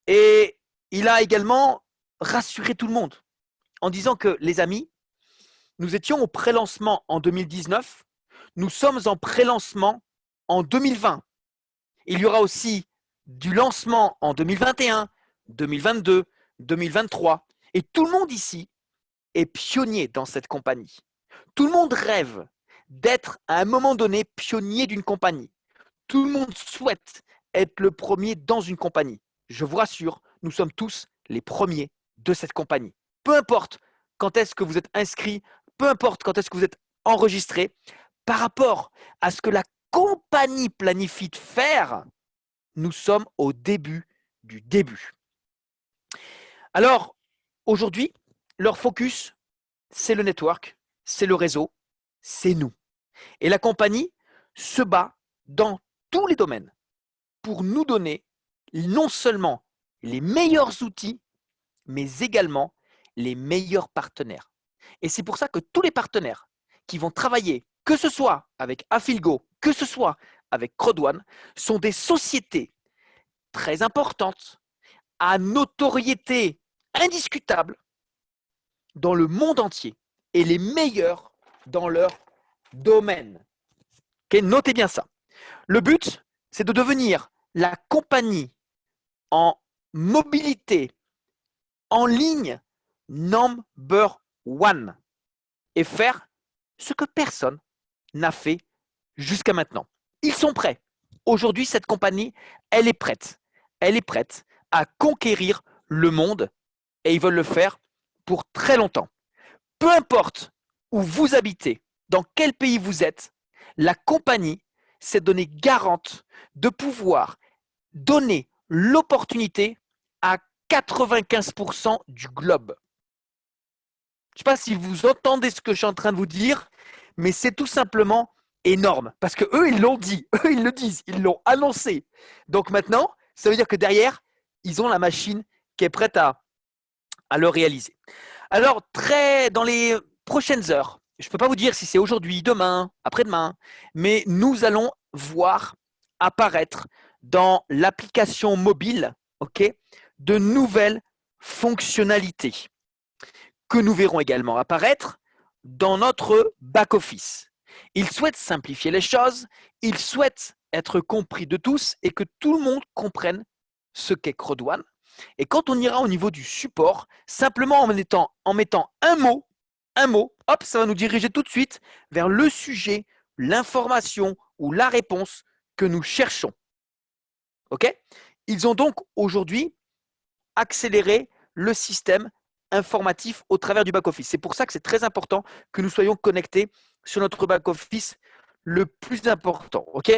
Et il a également rassuré tout le monde en disant que, les amis, nous étions au pré-lancement en 2019, nous sommes en pré-lancement en 2020. Il y aura aussi du lancement en 2021, 2022, 2023. Et tout le monde ici est pionnier dans cette compagnie. Tout le monde rêve d'être à un moment donné pionnier d'une compagnie. Tout le monde souhaite être le premier dans une compagnie. Je vous rassure, nous sommes tous les premiers de cette compagnie. Peu importe quand est-ce que vous êtes inscrit, peu importe quand est-ce que vous êtes enregistré, par rapport à ce que la compagnie planifie de faire, nous sommes au début du début. Alors, aujourd'hui, leur focus, c'est le network, c'est le réseau, c'est nous. Et la compagnie se bat dans tous les domaines pour nous donner non seulement les meilleurs outils, mais également les meilleurs partenaires. Et c'est pour ça que tous les partenaires qui vont travailler, que ce soit avec Afilgo, que ce soit avec Crodwan, sont des sociétés très importantes, à notoriété indiscutable dans le monde entier et les meilleurs dans leur domaine. Okay, notez bien ça. Le but, c'est de devenir la compagnie en mobilité en ligne number 1 et faire ce que personne n'a fait jusqu'à maintenant. Ils sont prêts. Aujourd'hui, cette compagnie, elle est prête. Elle est prête à conquérir le monde et ils veulent le faire pour très longtemps. Peu importe où vous habitez, dans quel pays vous êtes, la compagnie s'est donnée garante de pouvoir donner l'opportunité à 95% du globe. Je ne sais pas si vous entendez ce que je suis en train de vous dire, mais c'est tout simplement énorme parce que eux, ils l'ont dit, eux, ils le disent, ils l'ont annoncé. Donc maintenant, ça veut dire que derrière, ils ont la machine qui est prête à le réaliser. Alors, dans les prochaines heures, je ne peux pas vous dire si c'est aujourd'hui, demain, après-demain, mais nous allons voir apparaître dans l'application mobile, ok, de nouvelles fonctionnalités que nous verrons également apparaître dans notre back-office. Ils souhaitent simplifier les choses, ils souhaitent être compris de tous et que tout le monde comprenne ce qu'est CROD1. Et quand on ira au niveau du support, simplement en mettant un mot, hop, ça va nous diriger tout de suite vers le sujet, l'information ou la réponse que nous cherchons. Ok ? Ils ont donc aujourd'hui accéléré le système informatif au travers du back-office. C'est pour ça que c'est très important que nous soyons connectés sur notre back-office le plus important. Ok ?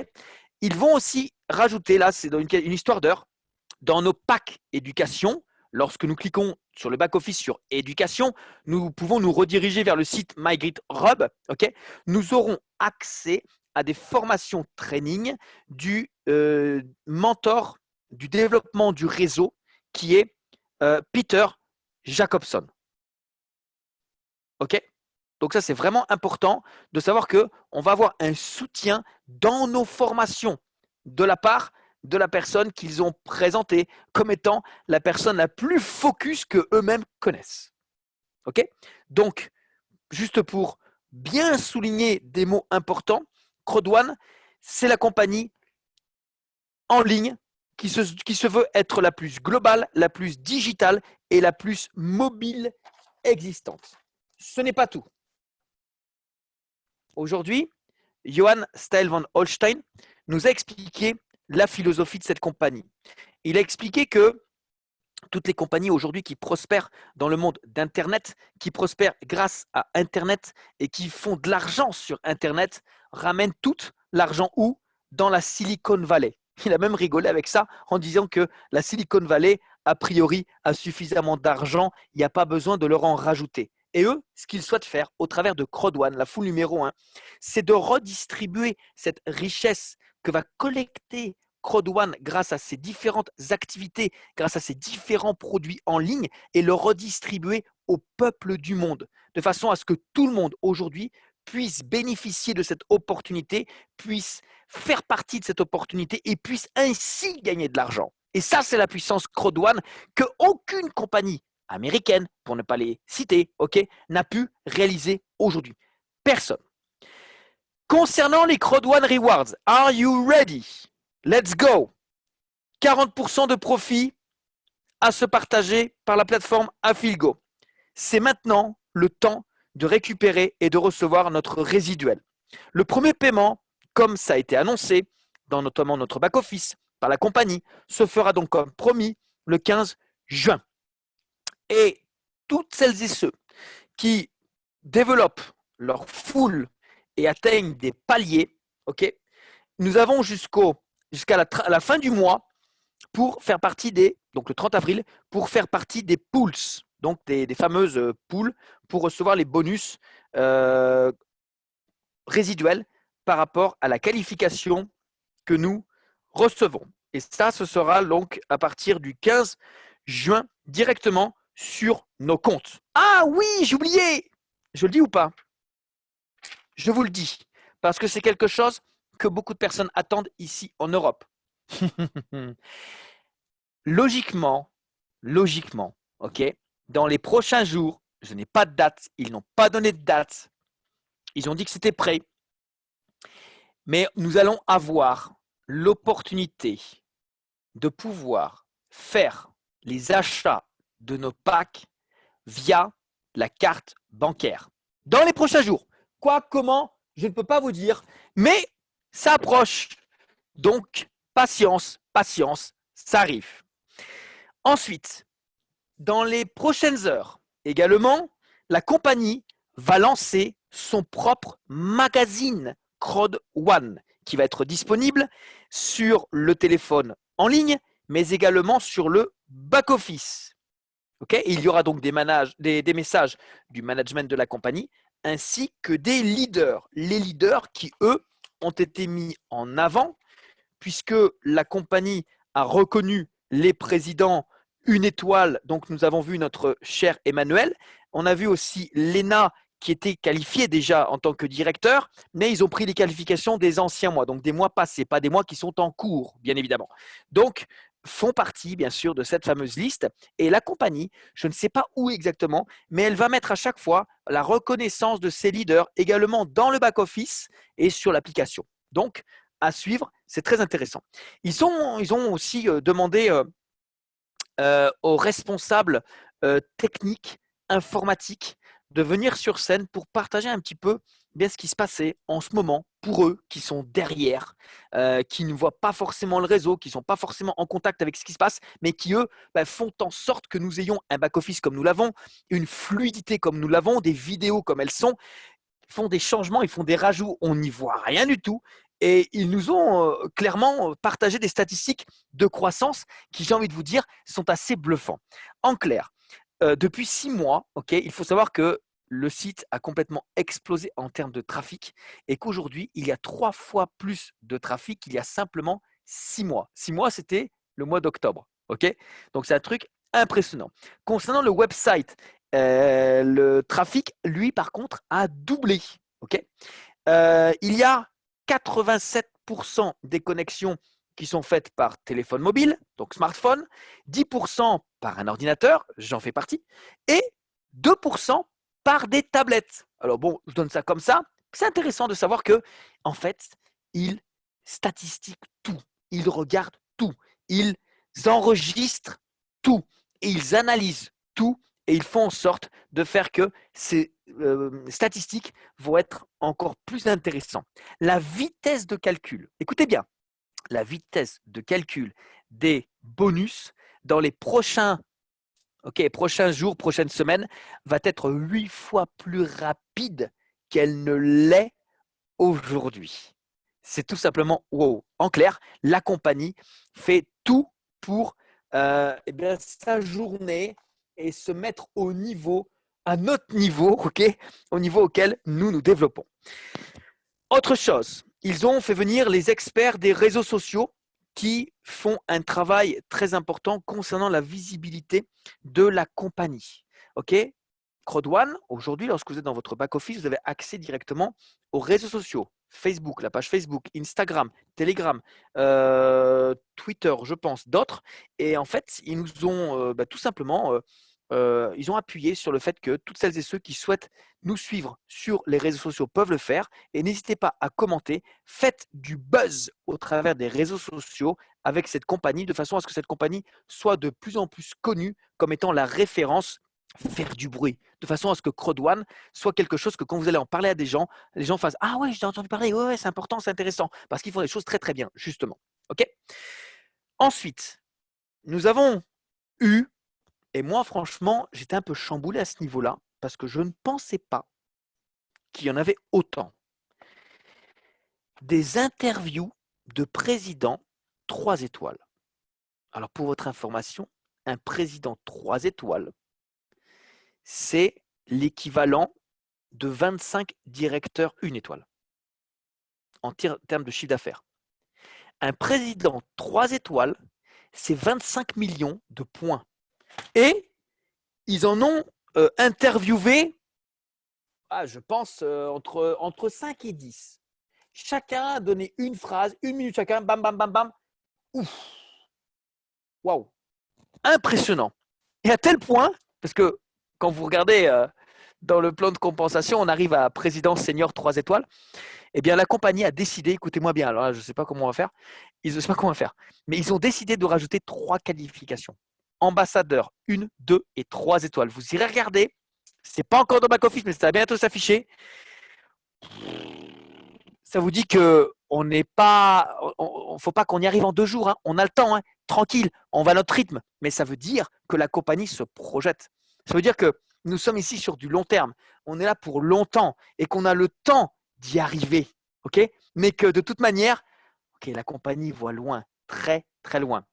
Ils vont aussi rajouter, là c'est une histoire d'heure, dans nos packs éducation, lorsque nous cliquons sur le back-office sur éducation, nous pouvons nous rediriger vers le site MyGridHub. Okay, nous aurons accès à des formations training du mentor du développement du réseau qui est Peter Jacobson. Ok, donc ça c'est vraiment important de savoir qu'on va avoir un soutien dans nos formations de la part de la personne qu'ils ont présentée comme étant la personne la plus focus que eux-mêmes connaissent. Ok ? Donc, juste pour bien souligner des mots importants, CROD1, c'est la compagnie en ligne qui se veut être la plus globale, la plus digitale et la plus mobile existante. Ce n'est pas tout. Aujourd'hui, Johann Staël von Holstein nous a expliqué la philosophie de cette compagnie. Il a expliqué que toutes les compagnies aujourd'hui qui prospèrent dans le monde d'Internet, qui prospèrent grâce à Internet et qui font de l'argent sur Internet, ramènent tout l'argent où ? Dans la Silicon Valley. Il a même rigolé avec ça en disant que la Silicon Valley, a priori, a suffisamment d'argent, il n'y a pas besoin de leur en rajouter. Et eux, ce qu'ils souhaitent faire au travers de CROD1, la foule numéro 1, c'est de redistribuer cette richesse que va collecter CROD1 grâce à ses différentes activités, grâce à ses différents produits en ligne et le redistribuer au peuple du monde, de façon à ce que tout le monde aujourd'hui puisse bénéficier de cette opportunité, puisse faire partie de cette opportunité et puisse ainsi gagner de l'argent. Et ça, c'est la puissance CROD1 que aucune compagnie américaine, pour ne pas les citer, n'a pu réaliser aujourd'hui. Personne. Concernant les CROD1 Rewards, are you ready? Let's go! 40% de profit à se partager par la plateforme Affilgo. C'est maintenant le temps de récupérer et de recevoir notre résiduel. Le premier paiement, comme ça a été annoncé, dans notamment notre back-office, par la compagnie, se fera donc comme promis le 15 juin. Et toutes celles et ceux qui développent leur foule et atteignent des paliers, nous avons jusqu'à la fin du mois pour faire partie donc le 30 avril, pour faire partie des pools, donc des fameuses pools pour recevoir les bonus résiduels par rapport à la qualification que nous recevons. Et ça, ce sera donc à partir du 15 juin directement sur nos comptes. Ah oui, j'ai oublié! Je le dis ou pas? Je vous le dis, parce que c'est quelque chose que beaucoup de personnes attendent ici en Europe. Logiquement, dans les prochains jours, je n'ai pas de date, ils n'ont pas donné de date, ils ont dit que c'était prêt, mais nous allons avoir l'opportunité de pouvoir faire les achats de nos packs via la carte bancaire. Dans les prochains jours, quoi, comment, je ne peux pas vous dire, mais ça approche. Donc, patience, ça arrive. Ensuite, dans les prochaines heures, également, la compagnie va lancer son propre magazine CROD1 qui va être disponible sur le téléphone en ligne, mais également sur le back-office. Il y aura donc des messages du management de la compagnie ainsi que des leaders. Les leaders qui, eux, ont été mis en avant puisque la compagnie a reconnu les présidents une étoile. Donc, nous avons vu notre cher Emmanuel. On a vu aussi Léna qui était qualifié déjà en tant que directeur, mais ils ont pris les qualifications des anciens mois, donc des mois passés, pas des mois qui sont en cours, bien évidemment. Donc, font partie, bien sûr, de cette fameuse liste. Et la compagnie, je ne sais pas où exactement, mais elle va mettre à chaque fois la reconnaissance de ses leaders également dans le back-office et sur l'application. Donc, à suivre, c'est très intéressant. Ils ont aussi demandé aux responsables techniques, informatiques, de venir sur scène pour partager un petit peu bien ce qui se passait en ce moment pour eux qui sont derrière, qui ne voient pas forcément le réseau, qui ne sont pas forcément en contact avec ce qui se passe, mais qui, eux, font en sorte que nous ayons un back-office comme nous l'avons, une fluidité comme nous l'avons, des vidéos comme elles sont, font des changements, ils font des rajouts, on n'y voit rien du tout. Et ils nous ont clairement partagé des statistiques de croissance qui, j'ai envie de vous dire, sont assez bluffants. En clair, depuis 6 mois, il faut savoir que le site a complètement explosé en termes de trafic et qu'aujourd'hui, il y a 3 fois plus de trafic qu'il y a simplement 6 mois. 6 mois, c'était le mois d'octobre. Donc, c'est un truc impressionnant. Concernant le website, le trafic, lui, par contre, a doublé. Il y a 87% des connexions qui sont faites par téléphone mobile, donc smartphone, 10% par un ordinateur, j'en fais partie, et 2% par des tablettes. Alors bon, je donne ça comme ça. C'est intéressant de savoir que, en fait, ils statistiquent tout, ils regardent tout, ils enregistrent tout, et ils analysent tout, et ils font en sorte de faire que ces statistiques vont être encore plus intéressantes. La vitesse de calcul, écoutez bien, la vitesse de calcul des bonus dans les prochains jours, prochaines semaines, va être 8 fois plus rapide qu'elle ne l'est aujourd'hui. C'est tout simplement wow. En clair, la compagnie fait tout pour sa journée et se mettre à notre niveau, au niveau auquel nous nous développons. Autre chose, ils ont fait venir les experts des réseaux sociaux qui font un travail très important concernant la visibilité de la compagnie. Crowd1, aujourd'hui, lorsque vous êtes dans votre back-office, vous avez accès directement aux réseaux sociaux. Facebook, la page Facebook, Instagram, Telegram, Twitter, je pense, d'autres. Et en fait, ils nous ont tout simplement ils ont appuyé sur le fait que toutes celles et ceux qui souhaitent nous suivre sur les réseaux sociaux peuvent le faire. Et n'hésitez pas à commenter. Faites du buzz au travers des réseaux sociaux avec cette compagnie de façon à ce que cette compagnie soit de plus en plus connue comme étant la référence. Faire du bruit, de façon à ce que Crowd1 soit quelque chose que quand vous allez en parler à des gens, les gens fassent « Ah ouais, j'ai entendu parler, ouais, c'est important, c'est intéressant », parce qu'ils font des choses très très bien, justement. Ensuite, nous avons eu, et moi franchement, j'étais un peu chamboulé à ce niveau-là, parce que je ne pensais pas qu'il y en avait autant. Des interviews de présidents 3 étoiles. Alors pour votre information, un président 3 étoiles, c'est l'équivalent de 25 directeurs 1 étoile en termes de chiffre d'affaires. Un président 3 étoiles, c'est 25 millions de points. Et ils en ont interviewé, je pense, entre 5 et 10. Chacun a donné une phrase, 1 minute chacun, bam, bam, bam, bam. Ouf! Waouh! Impressionnant. Et à tel point, parce que quand vous regardez dans le plan de compensation, on arrive à président senior 3 étoiles. Eh bien, la compagnie a décidé, écoutez-moi bien, alors là, je ne sais pas comment on va faire, mais ils ont décidé de rajouter 3 qualifications. Ambassadeur 1, 2 et 3 étoiles. Vous irez regarder, ce n'est pas encore dans back-office, mais ça va bientôt s'afficher. Ça vous dit qu'on n'est pas, il ne faut pas qu'on y arrive en 2 jours. On a le temps, tranquille, on va à notre rythme. Mais ça veut dire que la compagnie se projette. Ça veut dire que nous sommes ici sur du long terme. On est là pour longtemps et qu'on a le temps d'y arriver. Mais que de toute manière, la compagnie voit loin, très, très loin.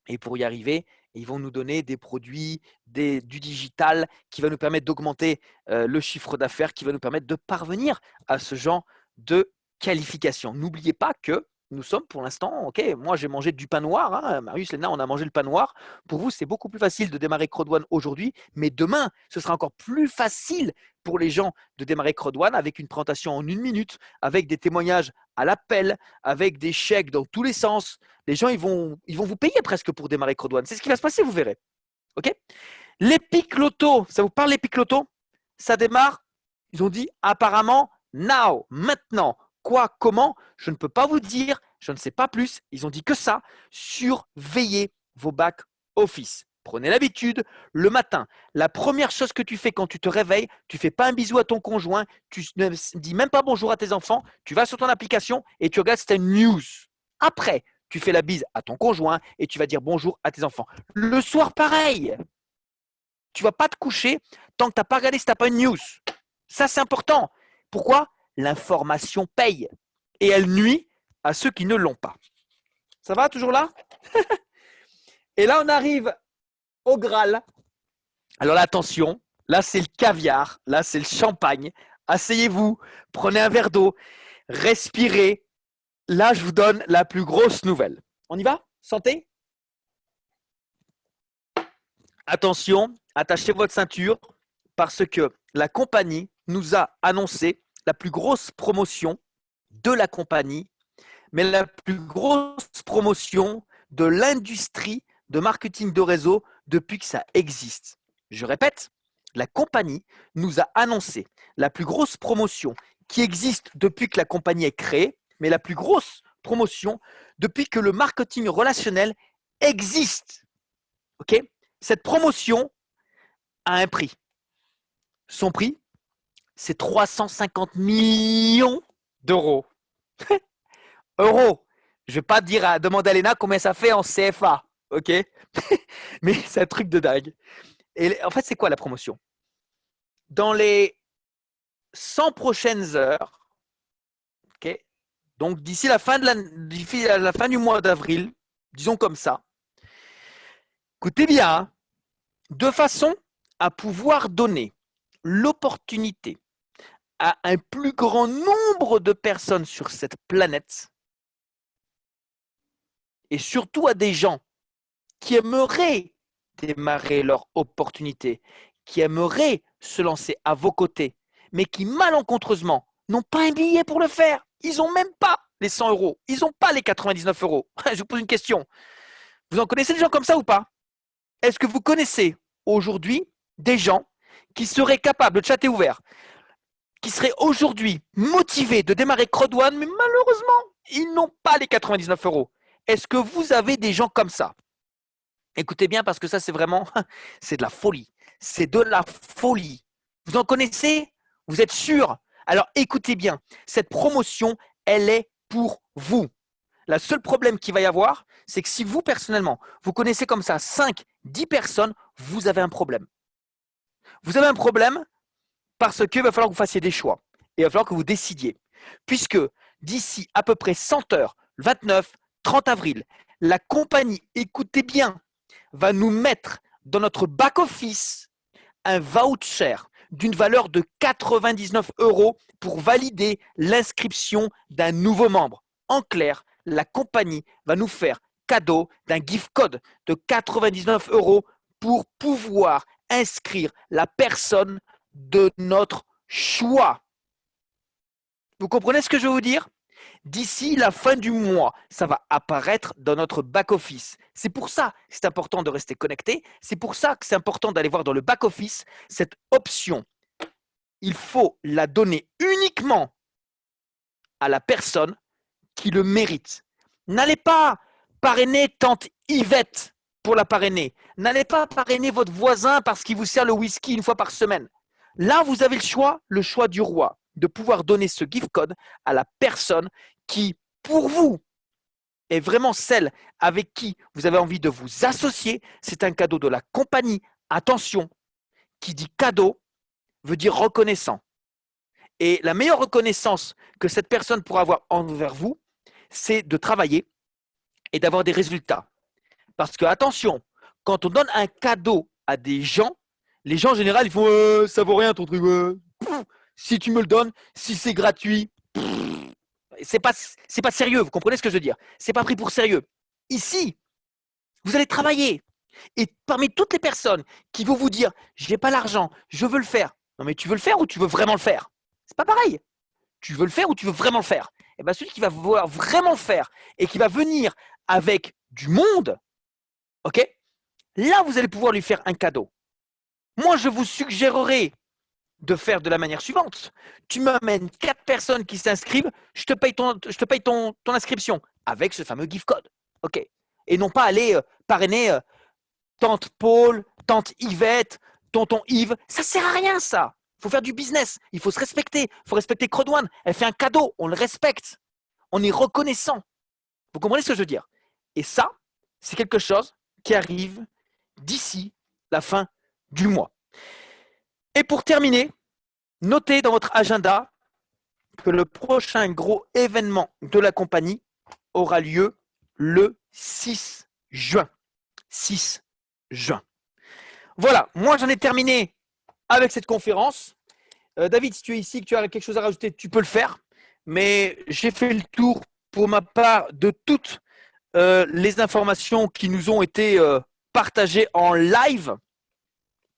Et pour y arriver, ils vont nous donner des produits, du digital qui va nous permettre d'augmenter le chiffre d'affaires, qui va nous permettre de parvenir à ce genre de qualification. N'oubliez pas que nous sommes pour l'instant, ok, moi j'ai mangé du pain noir, hein, Marius, Léna, on a mangé le pain noir. Pour vous, c'est beaucoup plus facile de démarrer Crowd1 aujourd'hui, mais demain, ce sera encore plus facile pour les gens de démarrer Crowd1 avec une présentation en 1 minute, avec des témoignages à l'appel, avec des chèques dans tous les sens. Les gens, ils vont vous payer presque pour démarrer Crowd1. C'est ce qui va se passer, vous verrez. Ok. L'Epic Loto, ça vous parle l'Epic Loto? Ça démarre, ils ont dit apparemment now, maintenant. Quoi, comment? Je ne peux pas vous dire, je ne sais pas plus. Ils ont dit que ça. Surveillez vos back-office. Prenez l'habitude, le matin, la première chose que tu fais quand tu te réveilles, tu ne fais pas un bisou à ton conjoint, tu ne dis même pas bonjour à tes enfants, tu vas sur ton application et tu regardes cette news. Après, tu fais la bise à ton conjoint et tu vas dire bonjour à tes enfants. Le soir, pareil. Tu ne vas pas te coucher tant que tu n'as pas regardé si tu n'as pas une news. Ça, c'est important. Pourquoi? L'information paye et elle nuit à ceux qui ne l'ont pas. Ça va toujours là? Et là, on arrive au Graal. Alors là, attention, là, c'est le caviar, là, c'est le champagne. Asseyez-vous, prenez un verre d'eau, respirez. Là, je vous donne la plus grosse nouvelle. On y va? Santé? Attention, attachez votre ceinture parce que la compagnie nous a annoncé la plus grosse promotion de la compagnie, mais la plus grosse promotion de l'industrie de marketing de réseau depuis que ça existe. Je répète, la compagnie nous a annoncé la plus grosse promotion qui existe depuis que la compagnie est créée, mais la plus grosse promotion depuis que le marketing relationnel existe. Ok? Cette promotion a un prix. Son prix, c'est 350 millions d'euros. Euros. Je ne vais pas demander à Léna combien ça fait en CFA. Ok? Mais c'est un truc de dingue. Et en fait, c'est quoi la promotion? Dans les 100 prochaines heures, ok, donc d'ici la fin du mois d'avril, disons comme ça, écoutez bien, hein, de façon à pouvoir donner l'opportunité à un plus grand nombre de personnes sur cette planète et surtout à des gens qui aimeraient démarrer leur opportunité, qui aimeraient se lancer à vos côtés, mais qui malencontreusement n'ont pas un billet pour le faire. Ils n'ont même pas les 100 euros. Ils n'ont pas les 99 euros. Je vous pose une question. Vous en connaissez des gens comme ça ou pas? Est-ce que vous connaissez aujourd'hui des gens qui seraient capables, de chat est ouvert, qui seraient aujourd'hui motivés de démarrer Crowd1, mais malheureusement, ils n'ont pas les 99 euros. Est-ce que vous avez des gens comme ça? Écoutez bien parce que ça, c'est vraiment, c'est de la folie. C'est de la folie. Vous en connaissez? Vous êtes sûr? Alors écoutez bien, cette promotion, elle est pour vous. Le seul problème qu'il va y avoir, c'est que si vous, personnellement, vous connaissez comme ça 5, 10 personnes, vous avez un problème. Vous avez un problème parce qu'il va falloir que vous fassiez des choix. Et il va falloir que vous décidiez. Puisque d'ici à peu près 100 heures, 29, 30 avril, la compagnie, écoutez bien, va nous mettre dans notre back-office un voucher d'une valeur de 99 euros pour valider l'inscription d'un nouveau membre. En clair, la compagnie va nous faire cadeau d'un gift code de 99 euros pour pouvoir inscrire la personne de notre choix. Vous comprenez ce que je veux vous dire? D'ici la fin du mois, ça va apparaître dans notre back-office. C'est pour ça que c'est important de rester connecté. C'est pour ça que c'est important d'aller voir dans le back-office cette option. Il faut la donner uniquement à la personne qui le mérite. N'allez pas parrainer tante Yvette pour la parrainer. N'allez pas parrainer votre voisin parce qu'il vous sert le whisky une fois par semaine. Là, vous avez le choix du roi, de pouvoir donner ce gift code à la personne qui, pour vous, est vraiment celle avec qui vous avez envie de vous associer. C'est un cadeau de la compagnie. Attention, qui dit cadeau veut dire reconnaissant. Et la meilleure reconnaissance que cette personne pourra avoir envers vous, c'est de travailler et d'avoir des résultats. Parce que, attention, quand on donne un cadeau à des gens, les gens en général, ils font ça vaut rien ton truc. Si tu me le donnes, si c'est gratuit, c'est pas sérieux. Vous comprenez ce que je veux dire? C'est pas pris pour sérieux. Ici, vous allez travailler. Et parmi toutes les personnes qui vont vous dire, j'ai pas l'argent, je veux le faire. Non, mais tu veux le faire ou tu veux vraiment le faire? C'est pas pareil. Tu veux le faire ou tu veux vraiment le faire? Et bien, celui qui va vouloir vraiment le faire et qui va venir avec du monde, ok? Là, vous allez pouvoir lui faire un cadeau. Moi, je vous suggérerais de faire de la manière suivante. Tu m'amènes 4 personnes qui s'inscrivent, je te paye ton inscription avec ce fameux gift code. OK. Et non pas aller parrainer tante Paul, tante Yvette, tonton Yves. Ça ne sert à rien, ça. Il faut faire du business. Il faut se respecter. Il faut respecter Crowd1. Elle fait un cadeau. On le respecte. On est reconnaissant. Vous comprenez ce que je veux dire? Et ça, c'est quelque chose qui arrive d'ici la fin du mois. Et pour terminer, notez dans votre agenda que le prochain gros événement de la compagnie aura lieu le 6 juin. 6 juin. Voilà, moi j'en ai terminé avec cette conférence. David, si tu es ici, que tu as quelque chose à rajouter, tu peux le faire. Mais j'ai fait le tour pour ma part de toutes les informations qui nous ont été partagées en live.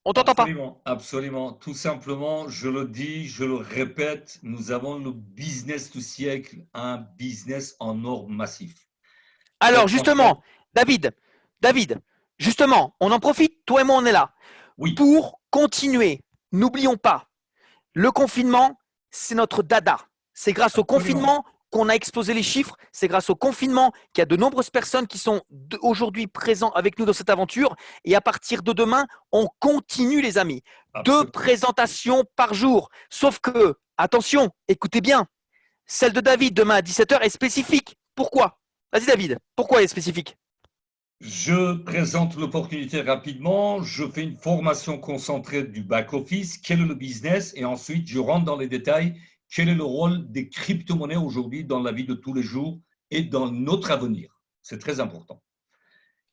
On t'entend pas? Absolument, absolument. Tout simplement, je le dis, je le répète, nous avons le business du siècle, un business en or massif. Alors justement, David, justement, on en profite, toi et moi on est là. Oui. Pour continuer, n'oublions pas, le confinement, c'est notre dada. C'est grâce au confinement qu'on a explosé les chiffres. C'est grâce au confinement qu'il y a de nombreuses personnes qui sont aujourd'hui présentes avec nous dans cette aventure. Et à partir de demain, on continue, les amis. Absolument. 2 présentations par jour. Sauf que, attention, écoutez bien, celle de David demain à 17h est spécifique. Pourquoi? Vas-y David, pourquoi elle est spécifique? Je présente l'opportunité rapidement, je fais une formation concentrée du back-office, quel est le business, et ensuite je rentre dans les détails. Quel est le rôle des crypto-monnaies aujourd'hui dans la vie de tous les jours et dans notre avenir? C'est très important.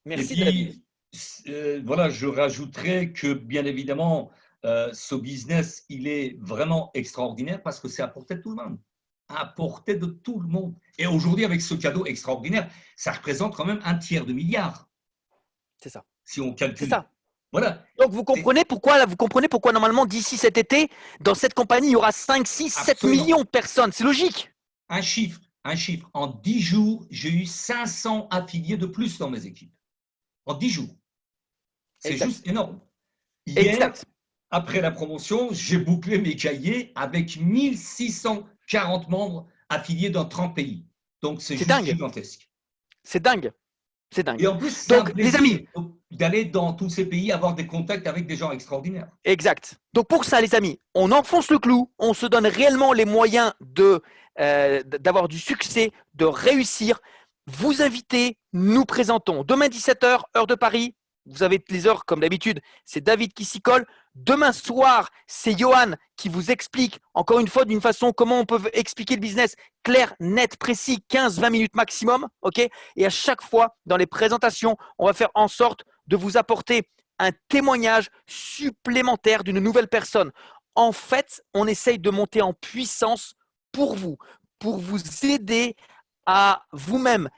Merci, et puis, David. Voilà, je rajouterais que bien évidemment, ce business, il est vraiment extraordinaire parce que c'est à portée de tout le monde. À portée de tout le monde. Et aujourd'hui, avec ce cadeau extraordinaire, ça représente quand même 1/3 de milliard. C'est ça. Si on calcule. C'est ça. Voilà. Donc, vous comprenez pourquoi normalement, d'ici cet été, dans cette compagnie, il y aura 5, 6, 7 Absolument. millions de personnes. C'est logique. Un chiffre. En 10 jours, j'ai eu 500 affiliés de plus dans mes équipes. En 10 jours. C'est Exact. juste énorme. Hier, Exact. après la promotion, j'ai bouclé mes cahiers avec 1640 membres affiliés dans 30 pays. Donc, c'est juste dingue. gigantesque. C'est dingue. C'est dingue. Et en plus, c'est Donc, un plaisir les amis, d'aller dans tous ces pays, avoir des contacts avec des gens extraordinaires. exact. Donc, pour ça, les amis, on enfonce le clou, on se donne réellement les moyens d'avoir du succès, de réussir. Vous invitez, nous présentons. Demain, 17h, heure de Paris. Vous avez les heures comme d'habitude. C'est David qui s'y colle. Demain soir, c'est Johan qui vous explique, encore une fois, d'une façon, comment on peut expliquer le business clair, net, précis, 15-20 minutes maximum. Okay, et à chaque fois, dans les présentations, on va faire en sorte de vous apporter un témoignage supplémentaire d'une nouvelle personne. En fait, on essaye de monter en puissance pour vous aider à vous-même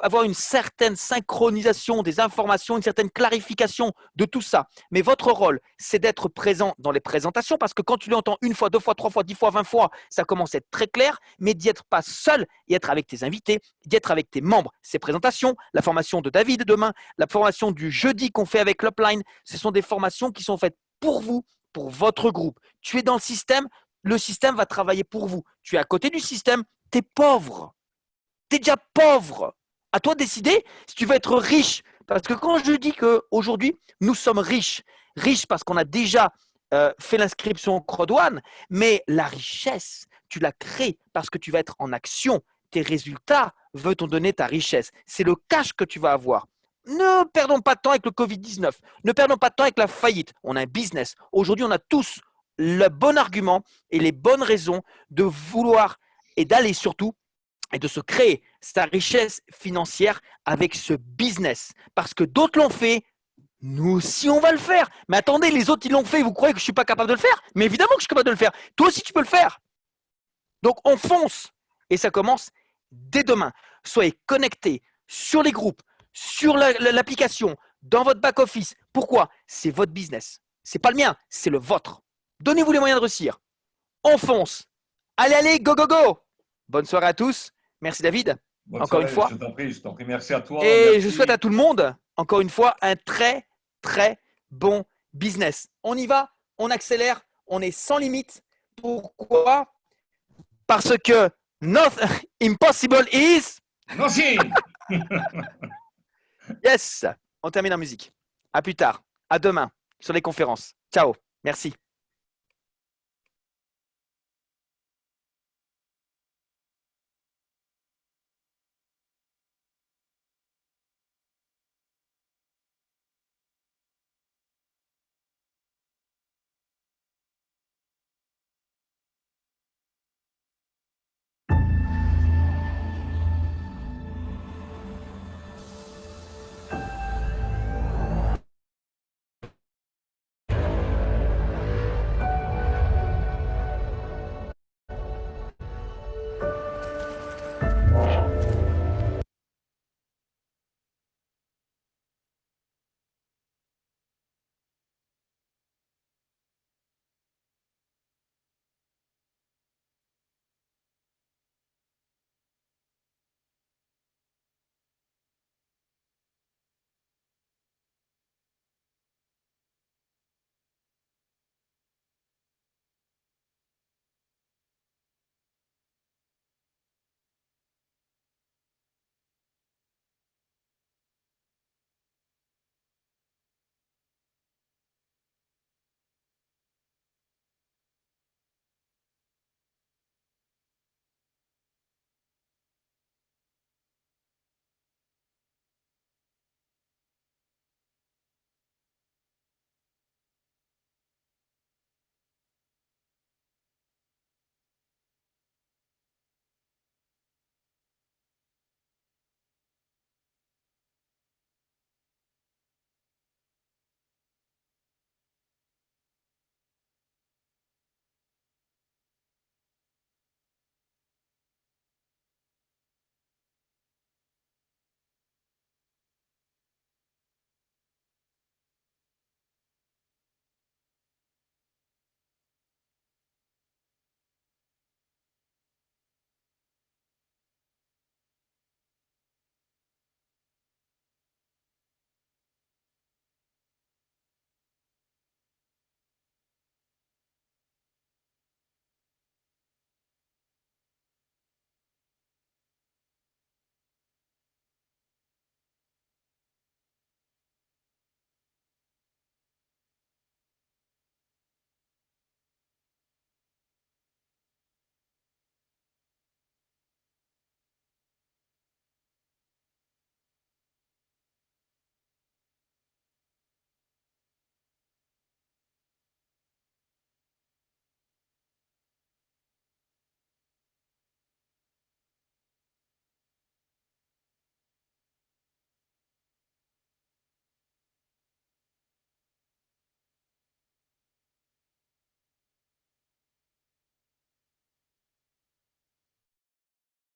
avoir une certaine synchronisation des informations, une certaine clarification de tout ça. Mais votre rôle, c'est d'être présent dans les présentations parce que quand tu l'entends 1 fois, 2 fois, 3 fois, 10 fois, 20 fois, ça commence à être très clair, mais d'y être pas seul et être avec tes invités, d'y être avec tes membres. Ces présentations, la formation de David demain, la formation du jeudi qu'on fait avec l'Upline, ce sont des formations qui sont faites pour vous, pour votre groupe. Tu es dans le système va travailler pour vous. Tu es à côté du système, tu es pauvre. Tu es déjà pauvre. À toi de décider si tu veux être riche. Parce que quand je dis qu'aujourd'hui, nous sommes riches parce qu'on a déjà fait l'inscription au Crowd1, mais la richesse, tu la crées parce que tu vas être en action. Tes résultats veulent t'en donner ta richesse. C'est le cash que tu vas avoir. Ne perdons pas de temps avec le Covid-19. Ne perdons pas de temps avec la faillite. On a un business. Aujourd'hui, on a tous le bon argument et les bonnes raisons de vouloir et d'aller surtout et de se créer sa richesse financière avec ce business. Parce que d'autres l'ont fait, nous aussi on va le faire. Mais attendez, les autres ils l'ont fait, vous croyez que je ne suis pas capable de le faire? Mais évidemment que je suis capable de le faire. Toi aussi tu peux le faire. Donc on fonce. Et ça commence dès demain. Soyez connectés sur les groupes, sur l'application, dans votre back-office. Pourquoi? C'est votre business. Ce n'est pas le mien, c'est le vôtre. Donnez-vous les moyens de réussir. On fonce. Allez, allez, go, go, go. Bonne soirée à tous. Merci David. Bonne encore soirée, une fois. Je t'en prie. Merci à toi. Et merci. je souhaite à tout le monde, encore une fois, un très, très bon business. On y va, on accélère, on est sans limite. Pourquoi? Parce que nothing impossible is… Non, si. Yes. On termine en musique. À plus tard. À demain sur les conférences. Ciao. Merci.